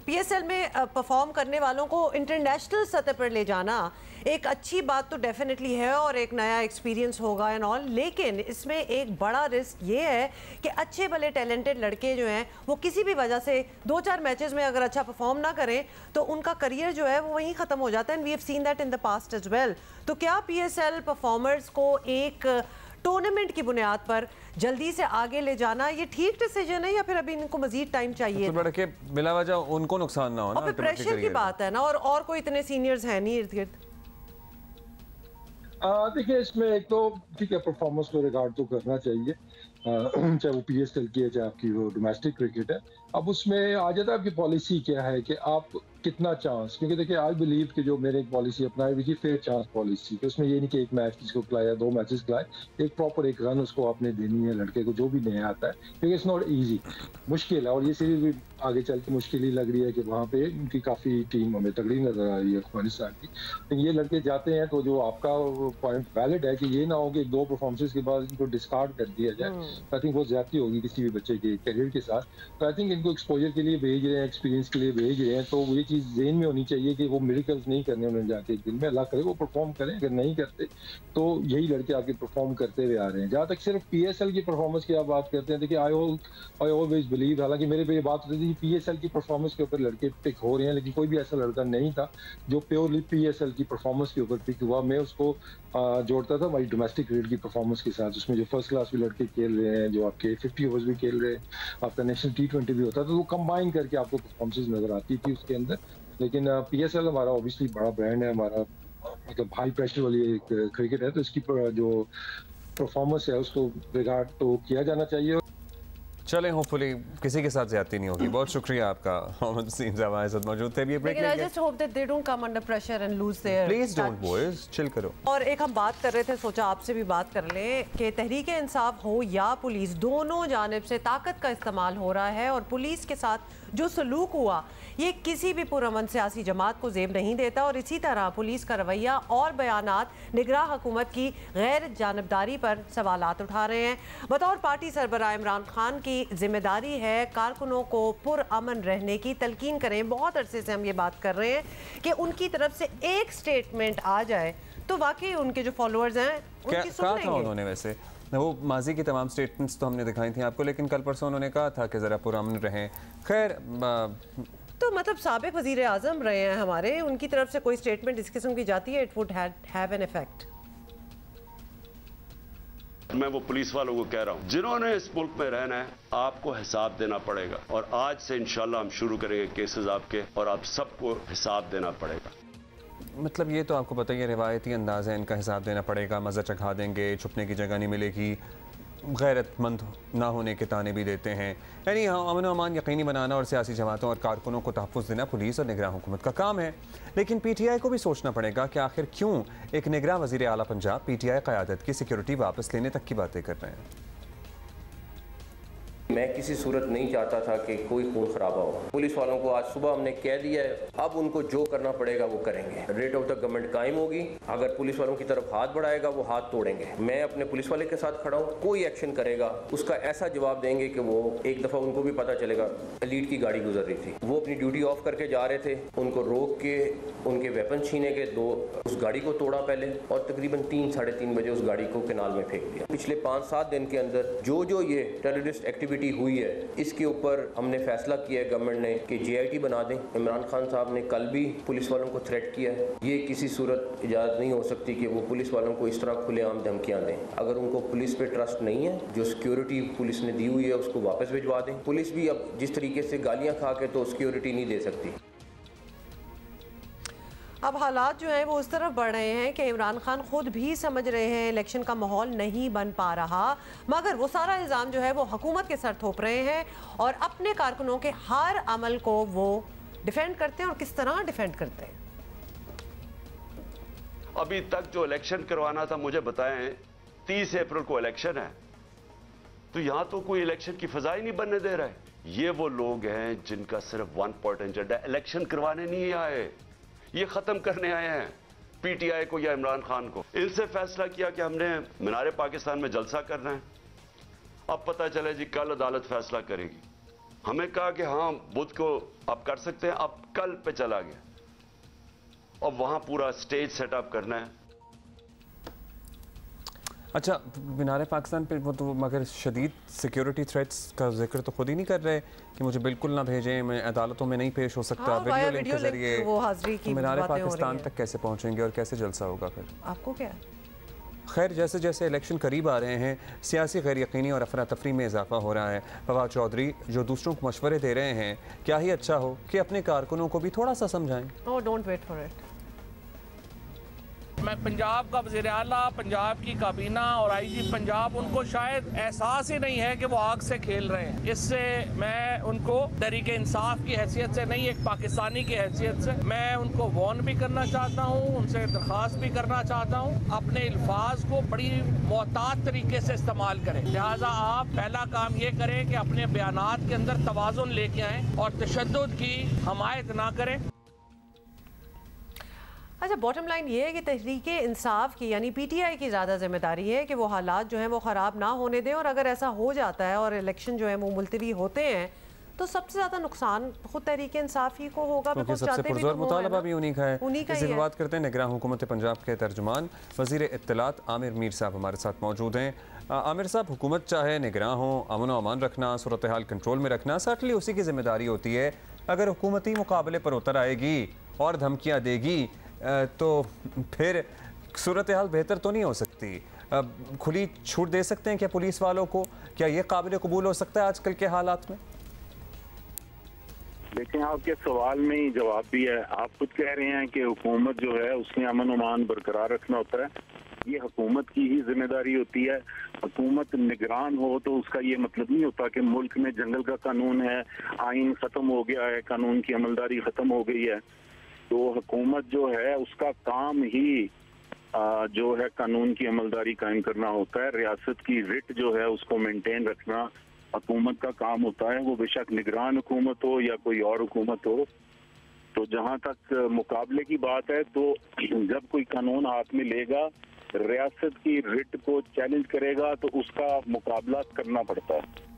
B: PSL में परफॉर्म करने वालों को इंटरनेशनल सतह पर ले जाना एक अच्छी बात तो डेफिनेटली है, और एक नया एक्सपीरियंस होगा एंड ऑल, लेकिन इसमें एक बड़ा रिस्क ये है कि अच्छे भले टैलेंटेड लड़के जो हैं वो किसी भी वजह से 2-4 मैचेस में अगर अच्छा परफॉर्म ना करें तो उनका करियर जो है वो वहीं ख़त्म हो जाता है, and we have seen that in the past as well. तो क्या PSL परफॉर्मर्स को एक टूर्नामेंट की बुनियाद पर जल्दी से आगे ले जाना ये ठीक डिसीजन है, या फिर अभी इनको मजीद टाइम चाहिए?
A: तो लड़के बिला वजह उनको नुकसान ना हो ना,
B: और प्रेशर की बात है ना, और कोई इतने सीनियर्स हैं नहीं इर्द गिर्द।
H: देखिए, इसमें एक तो ठीक है, परफॉर्मेंस को रिगार्ड तो करना चाहिए, चाहे वो PSL की है चाहे आपकी वो डोमेस्टिक क्रिकेट है। अब उसमें आ जाता है आपकी पॉलिसी क्या है कि आप कितना चांस, क्योंकि देखिए आई बिलीव कि जो मैंने एक पॉलिसी अपनाई हुई थी फेयर चांस पॉलिसी, कि उसमें ये नहीं कि एक मैच किसी को खिलाया 2 मैचेस खिलाए, एक प्रॉपर एक रन उसको आपने देनी है लड़के को जो भी नया आता है, क्योंकि इट्स नॉट ईजी, मुश्किल है। और ये सीरीज भी आगे चल के मुश्किल ही लग रही है कि वहाँ पे उनकी काफ़ी टीम हमें तगड़ी नजर आ रही है अफगानिस्तान की। लेकिन ये लड़के जाते हैं तो जो आपका पॉइंट वैलिड है कि ये ना हो कि 2 परफॉर्मेंसेस के बाद इनको डिस्कार्ड कर दिया जाए, आई थिंक बहुत ज्यादती होगी किसी भी बच्चे के करियर के साथ। तो आई थिंक इनको एक्सपोजर के लिए भेज रहे हैं, एक्सपीरियंस के लिए भेज रहे हैं, तो ये चीज़ ज़हन में होनी चाहिए कि वो मिरेकल्स नहीं करने उन्हें जाके एक दिन में, अल्लाह करे वो परफॉर्म करें, अगर नहीं करते तो यही लड़के आके परफॉर्म करते हुए आ रहे हैं। जहाँ तक सिर्फ PSL की परफॉर्मेंस की आप बात करते हैं, देखिए आई ऑलवेज बिलीव, हालांकि मेरे पे ये बात होती थी कि PSL की परफॉर्मेंस के ऊपर लड़के पिक हो रहे हैं, लेकिन कोई भी ऐसा लड़का नहीं था जो प्योरली PSL की परफॉर्मेंस के ऊपर पिक हुआ। मैं उसको जोड़ता था हमारी डोमेस्टिक क्रिकेट की परफॉर्मेंस के साथ, उसमें जो फर्स्ट क्लास भी लड़के खेल रहे हैं, जो आपके 50 ओवर्स भी खेल रहे हैं, आपका नेशनल T20 भी होता था, तो वो कंबाइन करके आपको परफॉर्मेंसेज नजर आती थी उसके अंदर। लेकिन PSL हमारा ऑब्वियसली बड़ा ब्रांड है, हमारा मतलब हाई प्रेशर वाली क्रिकेट है, तो इसकी जो परफॉर्मेंस है उसको रिगार्ड तो किया जाना चाहिए।
A: चलें, होपफुली किसी के साथ ज्यादती नहीं होगी। बहुत शुक्रिया आपका। मोहम्मद वसीम साहब हमारे साथ मौजूद थे।
B: लेकिन I just hope that they don't come under pressure and lose their
A: Please don't boys, chill करो।
B: और एक हम बात कर रहे थे, सोचा आपसे भी बात कर लें कि तहरीक इंसाफ हो या पुलिस, दोनों जानिब से ताकत का इस्तेमाल हो रहा है और पुलिस के साथ जो सलूक हुआ ये किसी भी पुरअमन सियासी जमात को जेब नहीं देता। और इसी तरह पुलिस का रवैया और बयानात निगरां हुकूमत की गैर जानबदारी पर सवालात उठा रहे हैं। बतौर पार्टी सरबराह इमरान खान की जिम्मेदारी है कारकुनों को पुरअमन रहने की तलकीन करें। बहुत अरसे से हम ये बात कर रहे हैं कि उनकी तरफ से एक स्टेटमेंट आ जाए तो वाकई उनके जो फॉलोअर्स हैं उनकी सुन लेंगे।
A: था उन्होंने वैसे वो माजी की तमाम स्टेटमेंट्स तो हमने दिखाई थी आपको, लेकिन कल परसों उन्होंने कहा था कि ज़रा पुरअमन रहें। खैर
B: तो मतलब साबिक वज़ीर आज़म रहे हैं हमारे, उनकी तरफ से कोई स्टेटमेंट इस किस्म की जाती है, it would have an effect.
I: मैं वो पुलिस वालों को कह रहा हूँ जिन्होंने इस मुल्क में रहना है, आपको हिसाब देना पड़ेगा। और आज से इंशाल्लाह हम शुरू करेंगे केसेस आपके, और आप सबको हिसाब देना पड़ेगा।
A: मतलब ये तो आपको पता ही है, रिवायती अंदाज है, इनका हिसाब देना पड़ेगा, मज़ा चखा देंगे, छुपने की जगह नहीं मिलेगी, गैरतमंद ना होने के ताने भी देते हैं। यानी अमन अमान यकीनी बनाना और सियासी जमातों और कारकुनों को तहफ़्फ़ुज़ देना पुलिस और निगरान हुकूमत का काम है। लेकिन PTI को भी सोचना पड़ेगा कि आखिर क्यों एक निगरान वज़ीर आला पंजाब PTI क़यादत की सिक्योरिटी वापस लेने तक की बातें कर रहे हैं।
J: मैं किसी सूरत नहीं चाहता था कि कोई खून खराबा हो। पुलिस वालों को आज सुबह हमने कह दिया है, अब उनको जो करना पड़ेगा वो करेंगे। रेट ऑफ द गवर्नमेंट कायम होगी, अगर पुलिस वालों की तरफ हाथ बढ़ाएगा वो हाथ तोड़ेंगे। मैं अपने पुलिस वाले के साथ खड़ा हूँ, कोई एक्शन करेगा उसका ऐसा जवाब देंगे कि वो एक दफ़ा उनको भी पता चलेगा। लीड की गाड़ी गुजर रही थी, वो अपनी ड्यूटी ऑफ करके जा रहे थे, उनको रोक के उनके वेपन छीने के, दो उस गाड़ी को तोड़ा पहले, और तकरीबन 3 साढ़े 3 बजे उस गाड़ी को कैनाल में फेंक दिया। पिछले 5-7 दिन के अंदर जो ये टेररिस्ट एक्टिविटी हुई है, इसके ऊपर हमने फैसला किया है गवर्नमेंट ने कि JIT बना दें। इमरान खान साहब ने कल भी पुलिस वालों को थ्रेट किया है। ये किसी सूरत इजाज़त नहीं हो सकती कि वो पुलिस वालों को इस तरह खुलेआम धमकियां दें। अगर उनको पुलिस पे ट्रस्ट नहीं है, जो सिक्योरिटी पुलिस ने दी हुई है उसको वापस भिजवा दें। पुलिस भी अब जिस तरीके से गालियाँ खा के तो सिक्योरिटी नहीं दे सकती।
B: अब हालात जो हैं वो उस तरफ बढ़ रहे हैं कि इमरान खान खुद भी समझ रहे हैं इलेक्शन का माहौल नहीं बन पा रहा, मगर वो सारा इल्ज़ाम जो है वो हुकूमत के सर थोप रहे हैं और अपने कारकुनों के हर अमल को वो डिफेंड करते हैं। और किस तरह डिफेंड करते हैं?
I: अभी तक जो इलेक्शन करवाना था, मुझे बताएं 30 अप्रैल को इलेक्शन है, तो यहां तो कोई इलेक्शन की फजा ही नहीं बनने दे रहा है। ये वो लोग हैं जिनका सिर्फ वन पॉइंट एजेंडा, इलेक्शन करवाने नहीं आए, ये खत्म करने आए हैं PTI को या इमरान खान को। इनसे फैसला किया कि हमने मीनारे पाकिस्तान में जलसा करना है। अब पता चले जी कल अदालत फैसला करेगी। हमें कहा कि हाँ बुध को आप कर सकते हैं, अब कल पे चला गया और वहां पूरा स्टेज सेटअप करना है।
A: अच्छा, मीनारे पाकिस्तान पे वो तो मगर शदीद सिक्योरिटी थ्रेट्स का जिक्र तो खुद ही नहीं कर रहे कि मुझे बिल्कुल ना भेजें, मैं अदालतों में नहीं पेश हो सकता। वीडियो लिंक के जरिए तो मीनारे पाकिस्तान तक कैसे पहुंचेंगे और कैसे जलसा होगा फिर? आपको क्या? खैर, जैसे जैसे इलेक्शन करीब आ रहे हैं, सियासी गैर यकीनी और अफरा तफरी में इजाफा हो रहा है। फवाद चौधरी जो दूसरों को मशवरे दे रहे हैं, क्या ही अच्छा हो कि अपने कारकुनों को भी थोड़ा सा समझाएं।
B: ओह, डोंट वेट फॉर इट।
K: मैं पंजाब का वज़ीर आला, पंजाब की काबीना और IG पंजाब, उनको शायद एहसास ही नहीं है कि वो आग से खेल रहे हैं। इससे मैं उनको तहरीक इंसाफ की हैसियत से नहीं, एक पाकिस्तानी की हैसियत से मैं उनको वार्न भी करना चाहता हूँ, उनसे दरख्वास्त भी करना चाहता हूँ, अपने अल्फाज को बड़ी मोहतात तरीके से इस्तेमाल करें। लिहाजा आप पहला काम ये करें कि अपने बयानात के अंदर तवाज़ुन लेके आएँ और तशद्दुद की हमायत ना करें।
B: अच्छा, बॉटम लाइन ये है कि तहरीके इंसाफ की यानी पीटीआई की ज़्यादा जिम्मेदारी है कि वो हालात जो हैं वो ख़राब ना होने दें, और अगर ऐसा हो जाता है और इलेक्शन जो है वो मुलतवी होते हैं तो सबसे ज़्यादा नुकसान खुद तहरीके इंसाफ ही को होगा।
A: क्योंकि सबसे पुरजोर मुतालबा भी उन्हीं का है।
B: इसी
A: पर बात करते हैं निगरान हुकूमत पंजाब के तर्जुमान वज़ीर इत्तलात आमिर मीर साहब हमारे साथ मौजूद हैं। आमिर साहब, हुकूमत चाहे निगरान हो, अमन व अमान रखना, सूरत हाल कंट्रोल में रखना सर्टनली उसी की जिम्मेदारी होती है। अगर हुकूमती मुकाबले पर उतर आएगी और धमकियाँ देगी तो फिर सूरत हाल बेहतर तो नहीं हो सकती। खुली छूट दे सकते हैं क्या पुलिस वालों को? क्या ये काबिल कबूल हो सकता है आजकल के हालात में?
L: देखें, आपके सवाल में ही जवाब भी है। आप खुद कह रहे हैं कि हुकूमत जो है उसने अमन अमान बरकरार रखना होता है, ये हुकूमत की ही जिम्मेदारी होती है। हुकूमत निगरान हो तो उसका ये मतलब नहीं होता कि मुल्क में जंगल का कानून है, आइन खत्म हो गया है, कानून की अमलदारी खत्म हो गई है। तो हुकूमत जो है उसका काम ही जो है कानून की अमलदारी कायम करना होता है। रियासत की रिट जो है उसको मेंटेन रखना हुकूमत का काम होता है, वो बेशक निगरान हुकूमत हो या कोई और हुकूमत हो। तो जहाँ तक मुकाबले की बात है, तो जब कोई कानून हाथ में लेगा, रियासत की रिट को चैलेंज करेगा तो उसका मुकाबला करना पड़ता है।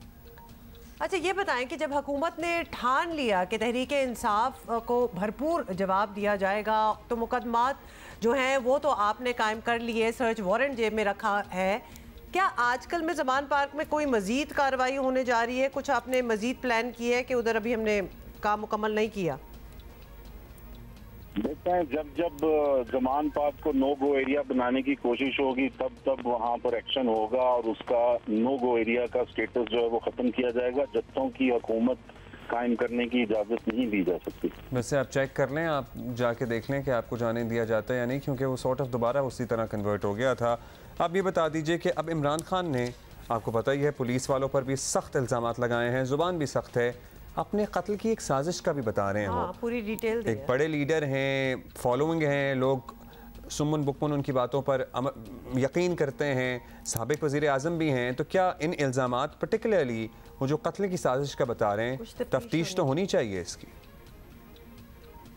B: अच्छा, ये बताएं कि जब हुकूमत ने ठान लिया कि तहरीके इंसाफ को भरपूर जवाब दिया जाएगा, तो मुकदमात जो हैं वो तो आपने कायम कर लिए, सर्च वारंट जेब में रखा है, क्या आजकल में ज़मान पार्क में कोई मज़ीद कार्रवाई होने जा रही है? कुछ आपने मज़ीद प्लान किया है कि उधर अभी हमने काम मुकम्मल नहीं किया?
L: देखते हैं, जब जब ज़मान पार्क को नो गो एरिया बनाने की कोशिश होगी तब वहाँ पर एक्शन होगा और उसका नो गो एरिया का स्टेटस जो है वो ख़त्म किया जाएगा। जत्तों की हुकूमत कायम करने की इजाज़त नहीं दी जा सकती।
A: वैसे आप चेक कर लें, आप जाके देख लें कि आपको जाने दिया जाता है या नहीं, क्योंकि वो सॉर्ट ऑफ दोबारा उसी तरह कन्वर्ट हो गया था। आप ये बता दीजिए कि अब इमरान खान ने, आपको पता ही है, पुलिस वालों पर भी सख्त इल्ज़ामात लगाए हैं, ज़ुबान भी सख्त है, अपने कत्ल की एक साजिश का भी बता रहे हैं।
B: हाँ, पूरी डिटेल
A: एक बड़े लीडर हैं, फॉलोइंग हैं, लोग सुमन बुकमन उनकी बातों पर यकीन करते हैं, साबिक वज़ीर आज़म भी हैं। तो क्या इन इल्ज़ामात पर्टिकुलरली वो जो कत्ल की साजिश का बता रहे हैं, तफ्तीश तो होनी चाहिए इसकी?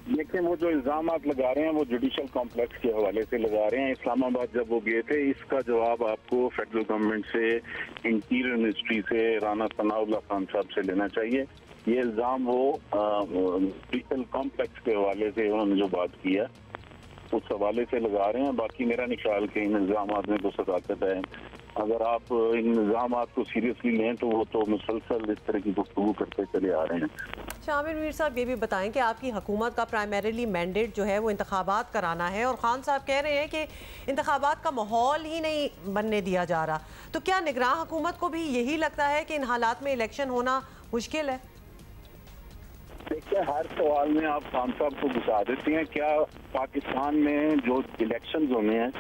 L: लेकिन वो जो इल्ज़ामात लगा रहे हैं वो जुडिशल कॉम्प्लेक्स के हवाले से लगा रहे हैं। इस्लामाबाद जब वो गए थे, इसका जवाब आपको फेडरल गवर्नमेंट से, इंटीरियर मिनिस्ट्री से, राना सनाउल्लाह खान साहब से लेना चाहिए। ये इल्ज़ाम वो जुडिशल कॉम्प्लेक्स के हवाले से उन्होंने जो बात की है उस हवाले से लगा रहे हैं। बाकी मेरा नहीं ख्याल कि इन इल्ज़ामात में तो सदाकत है। अगर आप इन इल्ज़ामात को सीरियसली लें तो वो तो मुसलसल इस तरह की गुफ्तगू करते चले आ रहे हैं।
B: आमिर मीर साहब, ये भी बताएं कि आपकी हुकूमत का प्राइमरीली मैंडेट जो है वो इंतखाबात कराना है, और खान साहब कह रहे हैं कि इंतखाबात का माहौल ही नहीं बनने दिया जा रहा। तो क्या निगरान हुकूमत को भी यही लगता है कि इन हालात में इलेक्शन होना मुश्किल है?
L: देखिए, हर सवाल में आप खान साहब को घुसा देती हैं। क्या पाकिस्तान में जो इलेक्शंस होने हैं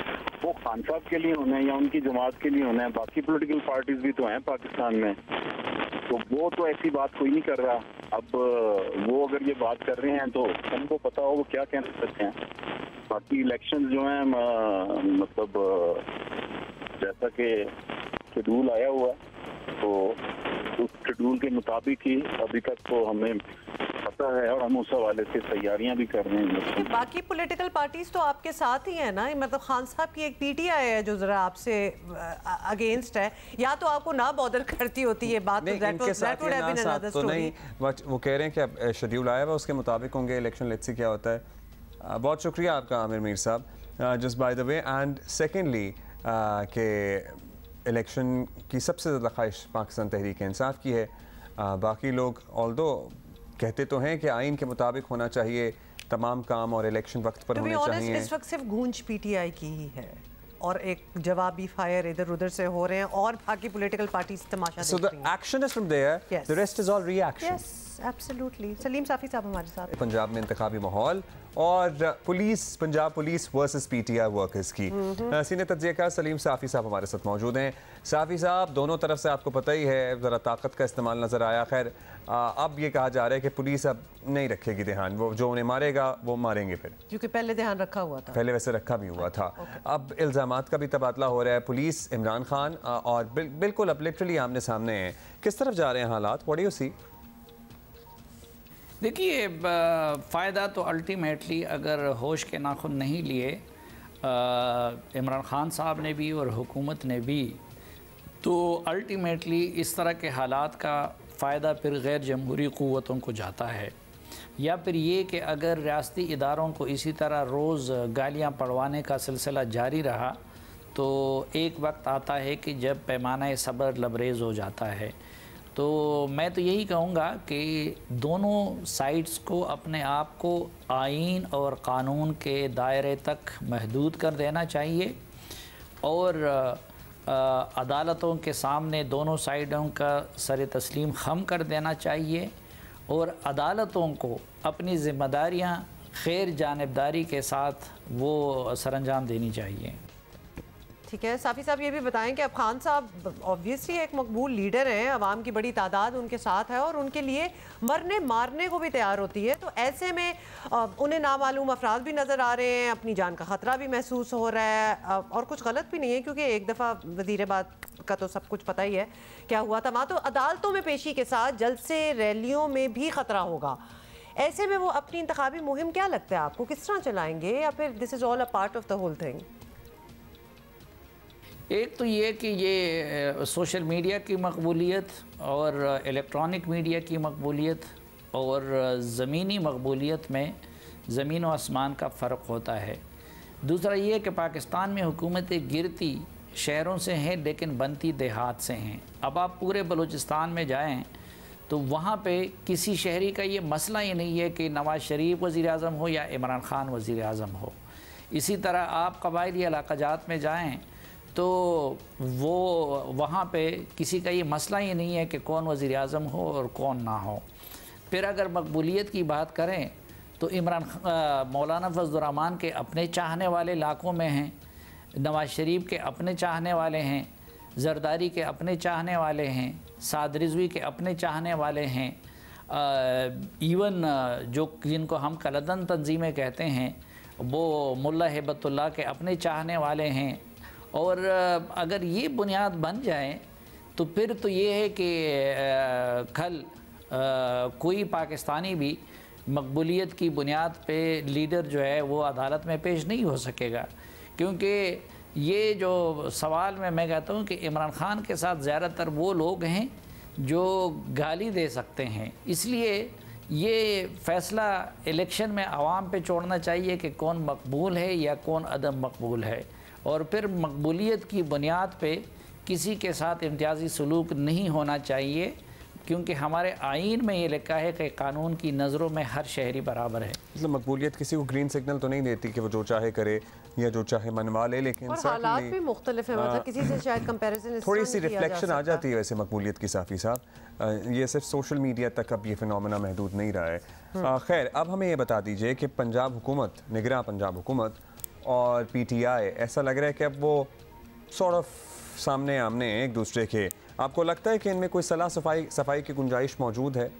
L: वो खान साहब के लिए होने हैं या उनकी जमात के लिए होने हैं? बाकी पॉलिटिकल पार्टीज भी तो हैं पाकिस्तान में, तो वो तो ऐसी बात कोई नहीं कर रहा। अब वो अगर ये बात कर रहे हैं तो उनको पता हो वो क्या कह सकते हैं। बाकी इलेक्शंस जो हैं मतलब जैसा कि शेड्यूल आया हुआ तो उस शेड्यूल के मुताबिक ही अभी तक तो हमें पता है और हम उस हवाले से तैयारियां भी कर रहे हैं।
B: बाकी पॉलिटिकल पार्टीज तो आपके साथ ही है ना, मतलब खान साहब की एक पीटीआई है जो जरा आपसे अगेंस्ट है, या तो आपको ना बॉदर करती होती है बात?
A: नहीं, इनके साथ तो नहीं, वो कह रहे हैं कि अब शेड्यूल आया हुआ उसके मुताबिक होंगे इलेक्शन। लेट्स सी क्या होता है। बहुत शुक्रिया आपका आमिर मीर साहब। Just by the way, and secondly के इलेक्शन की सबसे ज़्यादा ख्वाहिश पाकिस्तान तहरीक इंसाफ की है। बाकी लोग ऑल्दो कहते तो हैं कि आइन के मुताबिक होना चाहिए, तमाम काम और इलेक्शन वक्त पर होने चाहिए।
B: इस वक्त सिर्फ गूंज पीटीआई की ही है और एक जवाबी फायर इधर उधर से हो रहे हैं और बाकी पॉलिटिकल पार्टीज तमाशा देख रही हैं।
A: So the action is from there, the rest is all reaction.
B: Yes, absolutely. Salim साफी साहब हमारे साथ।
A: पंजाब में इंतखाबी माहौल और police, Punjab police versus PTI workers की सीनियर तज्ज़ियाकार सलीम साफी साहब हमारे साथ मौजूद हैं। साफी साहब, दोनों तरफ से आपको पता ही है ज़रा ताकत का इस्तेमाल नज़र आया। खैर अब ये कहा जा रहा है कि पुलिस अब नहीं रखेगी ध्यान, वो जो उन्हें मारेगा वो मारेंगे फिर,
B: क्योंकि पहले ध्यान रखा हुआ था,
A: पहले वैसे रखा भी हुआ था। अब इल्ज़ामात का भी तबादला हो रहा है। पुलिस, इमरान खान और बिल्कुल अब लिटरली आमने सामने हैं। किस तरफ जा रहे हैं हालात? What do you see?
M: देखिए, फ़ायदा तो अल्टीमेटली अगर होश के नाखुन नहीं लिए इमरान खान साहब ने भी और हुकूमत ने भी, तो अल्टीमेटली इस तरह के हालात का फ़ायदा फिर गैर जमहूरी क़ुव्वतों को जाता है। या फिर ये कि अगर रियासती इदारों को इसी तरह रोज़ गालियाँ पड़वाने का सिलसिला जारी रहा तो एक वक्त आता है कि जब पैमाना सब्र लबरेज़ हो जाता है। तो मैं तो यही कहूँगा कि दोनों साइड्स को अपने आप को आईन और क़ानून के दायरे तक महदूद कर देना चाहिए और अदालतों के सामने दोनों साइडों का सर तस्लीम खम कर देना चाहिए और अदालतों को अपनी ज़िम्मेदारियाँ खैर जानिबदारी के साथ वो सरअंजाम देनी चाहिए।
B: ठीक है, साफ़ी साहब ये भी बताएं कि अब खान साहब ऑब्वियसली एक मकबूल लीडर हैं, अवाम की बड़ी तादाद उनके साथ है और उनके लिए मरने मारने को भी तैयार होती है, तो ऐसे में उन्हें नामालूम अफराद भी नज़र आ रहे हैं, अपनी जान का ख़तरा भी महसूस हो रहा है और कुछ गलत भी नहीं है क्योंकि एक दफ़ा वज़ीर-ए-बात का तो सब कुछ पता ही है क्या हुआ था वहाँ। तो अदालतों में पेशी के साथ जलसे रैलियों में भी ख़तरा होगा, ऐसे में वो अपनी इंतखाबी मुहिम क्या लगता है आपको किस तरह चलाएँगे या फिर this is all a part of the whole thing?
M: एक तो ये कि ये सोशल मीडिया की मकबूलियत और इलेक्ट्रॉनिक मीडिया की मकबूलियत और ज़मीनी मकबूलियत में ज़मीन व आसमान का फ़र्क होता है। दूसरा ये कि पाकिस्तान में हुकूमतें गिरती शहरों से हैं लेकिन बनती देहात से हैं। अब आप पूरे बलूचिस्तान में जाएं तो वहाँ पे किसी शहरी का ये मसला ही नहीं है कि नवाज़ शरीफ वज़ीर आज़म हो या इमरान खान वज़ीर आज़म हो। इसी तरह आप कबायली इलाक़ाजात में जाएँ तो वो वहाँ पे किसी का ये मसला ही नहीं है कि कौन वज़ीर आज़म हो और कौन ना हो। फिर अगर मकबूलियत की बात करें तो मौलाना फजलुर रहमान के अपने चाहने वाले इलाकों में हैं, नवाज़ शरीफ के अपने चाहने वाले हैं, जरदारी के अपने चाहने वाले हैं, साद रिजवी के अपने चाहने वाले हैं, इवन जो जिनको हम कलदन तंजीमें कहते हैं वो मुल्ला हिबतुल्लाह के अपने चाहने वाले हैं। और अगर ये बुनियाद बन जाए तो फिर तो ये है कि कल कोई पाकिस्तानी भी मकबूलियत की बुनियाद पे लीडर जो है वो अदालत में पेश नहीं हो सकेगा, क्योंकि ये जो सवाल में मैं कहता हूँ कि इमरान खान के साथ ज़्यादातर वो लोग हैं जो गाली दे सकते हैं। इसलिए ये फ़ैसला इलेक्शन में आवाम पे छोड़ना चाहिए कि कौन मकबूल है या कौन अदम मकबूल है, और फिर मकबूलियत की बुनियाद पे किसी के साथ इम्तियाजी सलूक नहीं होना चाहिए, क्योंकि हमारे आइन में ये लिखा है कि कानून की नज़रों में हर शहरी बराबर है। मतलब
A: मकबूलियत किसी को ग्रीन सिग्नल तो नहीं देती कि वो जो चाहे करे या जो चाहे मनवा ले, लेकिन
B: और हालात भी मुख्तलिफ है, मतलब किसी से शायद कंपैरिजन
A: थोड़ी सी रिफ्लेक्शन आ जाती है वैसे मकबूलियत की। साफ़ी साहब, ये सिर्फ सोशल मीडिया तक अब ये फिनोमेना महदूद नहीं रहा है। खैर, अब हमें ये बता दीजिए कि पंजाब हुकूमत, निगरान पंजाब हुकूमत और पीटीआई, ऐसा लग रहा है कि अब वो सॉर्ट ऑफ सामने आमने एक दूसरे के। आपको लगता है कि इनमें कोई सलाह सफाई की गुंजाइश मौजूद है?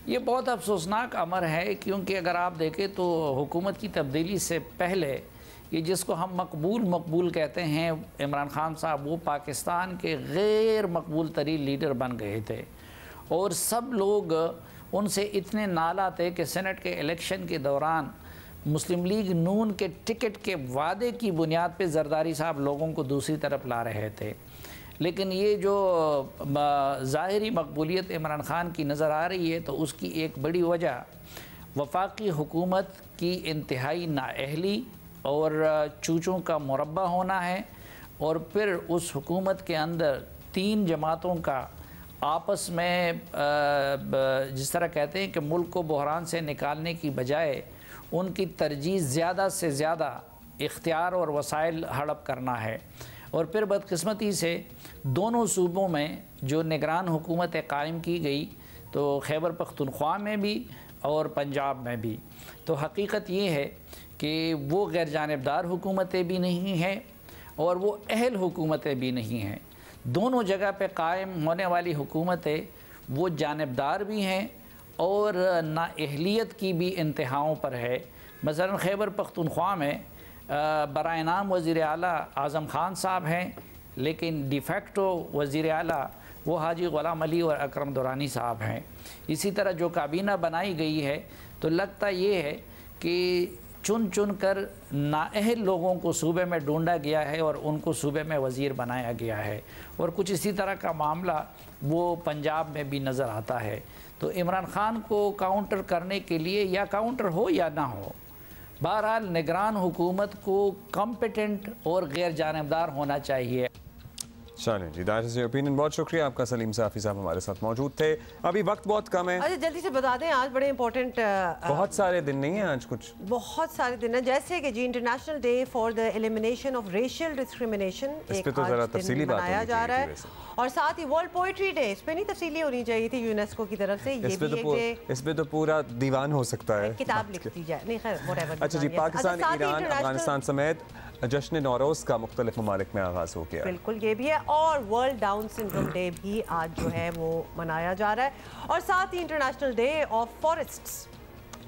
M: ये बहुत अफसोसनाक अमर है, क्योंकि अगर आप देखें तो हुकूमत की तब्दीली से पहले ये जिसको हम मकबूल कहते हैं इमरान खान साहब, वो पाकिस्तान के गैर मकबूल तरीन लीडर बन गए थे और सब लोग उनसे इतने नाला थे कि सेनेट के इलेक्शन के दौरान मुस्लिम लीग नून के टिकट के वादे की बुनियाद पे जरदारी साहब लोगों को दूसरी तरफ ला रहे थे। लेकिन ये जो ज़ाहिरी मकबूलियत इमरान खान की नज़र आ रही है तो उसकी एक बड़ी वजह वफाकी हुकूमत की इंतहाई नाअहली और चूचों का मुरब्बा होना है, और फिर उस हुकूमत के अंदर तीन जमातों का आपस में जिस तरह कहते हैं कि मुल्क को बहरान से निकालने की बजाय उनकी तरजीह ज़्यादा से ज़्यादा इख्तियार और वसाइल हड़प करना है। और फिर बदकिस्मती से दोनों सूबों में जो निगरान हुकूमत कायम की गई, तो खैबर पख्तूनख्वा में भी और पंजाब में भी, तो हकीकत ये है कि वो गैर जानिबदार हुकूमतें भी नहीं हैं और वो अहल हुकूमतें भी नहीं हैं। दोनों जगह पे कायम होने वाली हुकूमतें वो जानिबदार भी हैं और नाअहलियत की भी इंतहाओं पर है। मसलन खैबर पख्तूनख्वा में बराए नाम वज़ीर आला आज़म खान साहब हैं, लेकिन डिफेक्टो वज़ीर आला वो हाजी ग़ुलाम अली और अकरम दुरानी साहब हैं। इसी तरह जो काबीना बनाई गई है तो लगता ये है कि चुन चुन कर नाअहल लोगों को सूबे में ढूंढा गया है और उनको सूबे में वज़ीर बनाया गया है। और कुछ इसी तरह का मामला वो पंजाब में भी नज़र आता है। तो इमरान ख़ान को काउंटर करने के लिए, या काउंटर हो या ना हो, बहरहाल निगरान हुकूमत को कॉम्पिटेंट और गैर जानिबदार होना चाहिए।
A: चलें जी, दैट इज़ योर ओपिनियन। बहुत शुक्रिया आपका सलीम साफ़ी साहब हमारे साथ मौजूद थे। अभी वक्त बहुत कम है।
B: अच्छा जल्दी से बता दें, आज बड़े इंपॉर्टेंट
A: बहुत सारे दिन नहीं है आज, कुछ
B: बहुत सारे दिन है, जैसे कि जी international day for the elimination of racial discrimination,
A: इस पे तो ज़रा तफसीली बात
B: मनाया जा रहा है। और साथ ही वर्ल्ड पोइट्री डे, इस पे नहीं तफसीली होनी चाहिए थी यूनेस्को की तरफ से, ये भी एक डे,
A: इस पे तो पूरा दीवान हो सकता है,
B: किताब लिख दी जाए। नहीं खैर व्हाटएवर।
A: अच्छा जी, पाकिस्तान, ईरान, अफगानिस्तान समेत जश्न नौरोज़ का मुख्तलिफ ममालिक में आगाज़ हो गया।
B: बिल्कुल ये भी है, और वर्ल्ड डाउन सिंड्रोम डे भी आज जो है वो मनाया जा रहा है। और साथ ही इंटरनेशनल डे ऑफ फॉरेस्ट्स,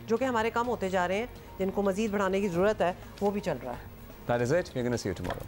B: जो कि हमारे कम होते जा रहे हैं, जिनको मज़ीद बढ़ाने की ज़रूरत है, वो भी चल रहा है।
A: That is it. We're going to see you tomorrow.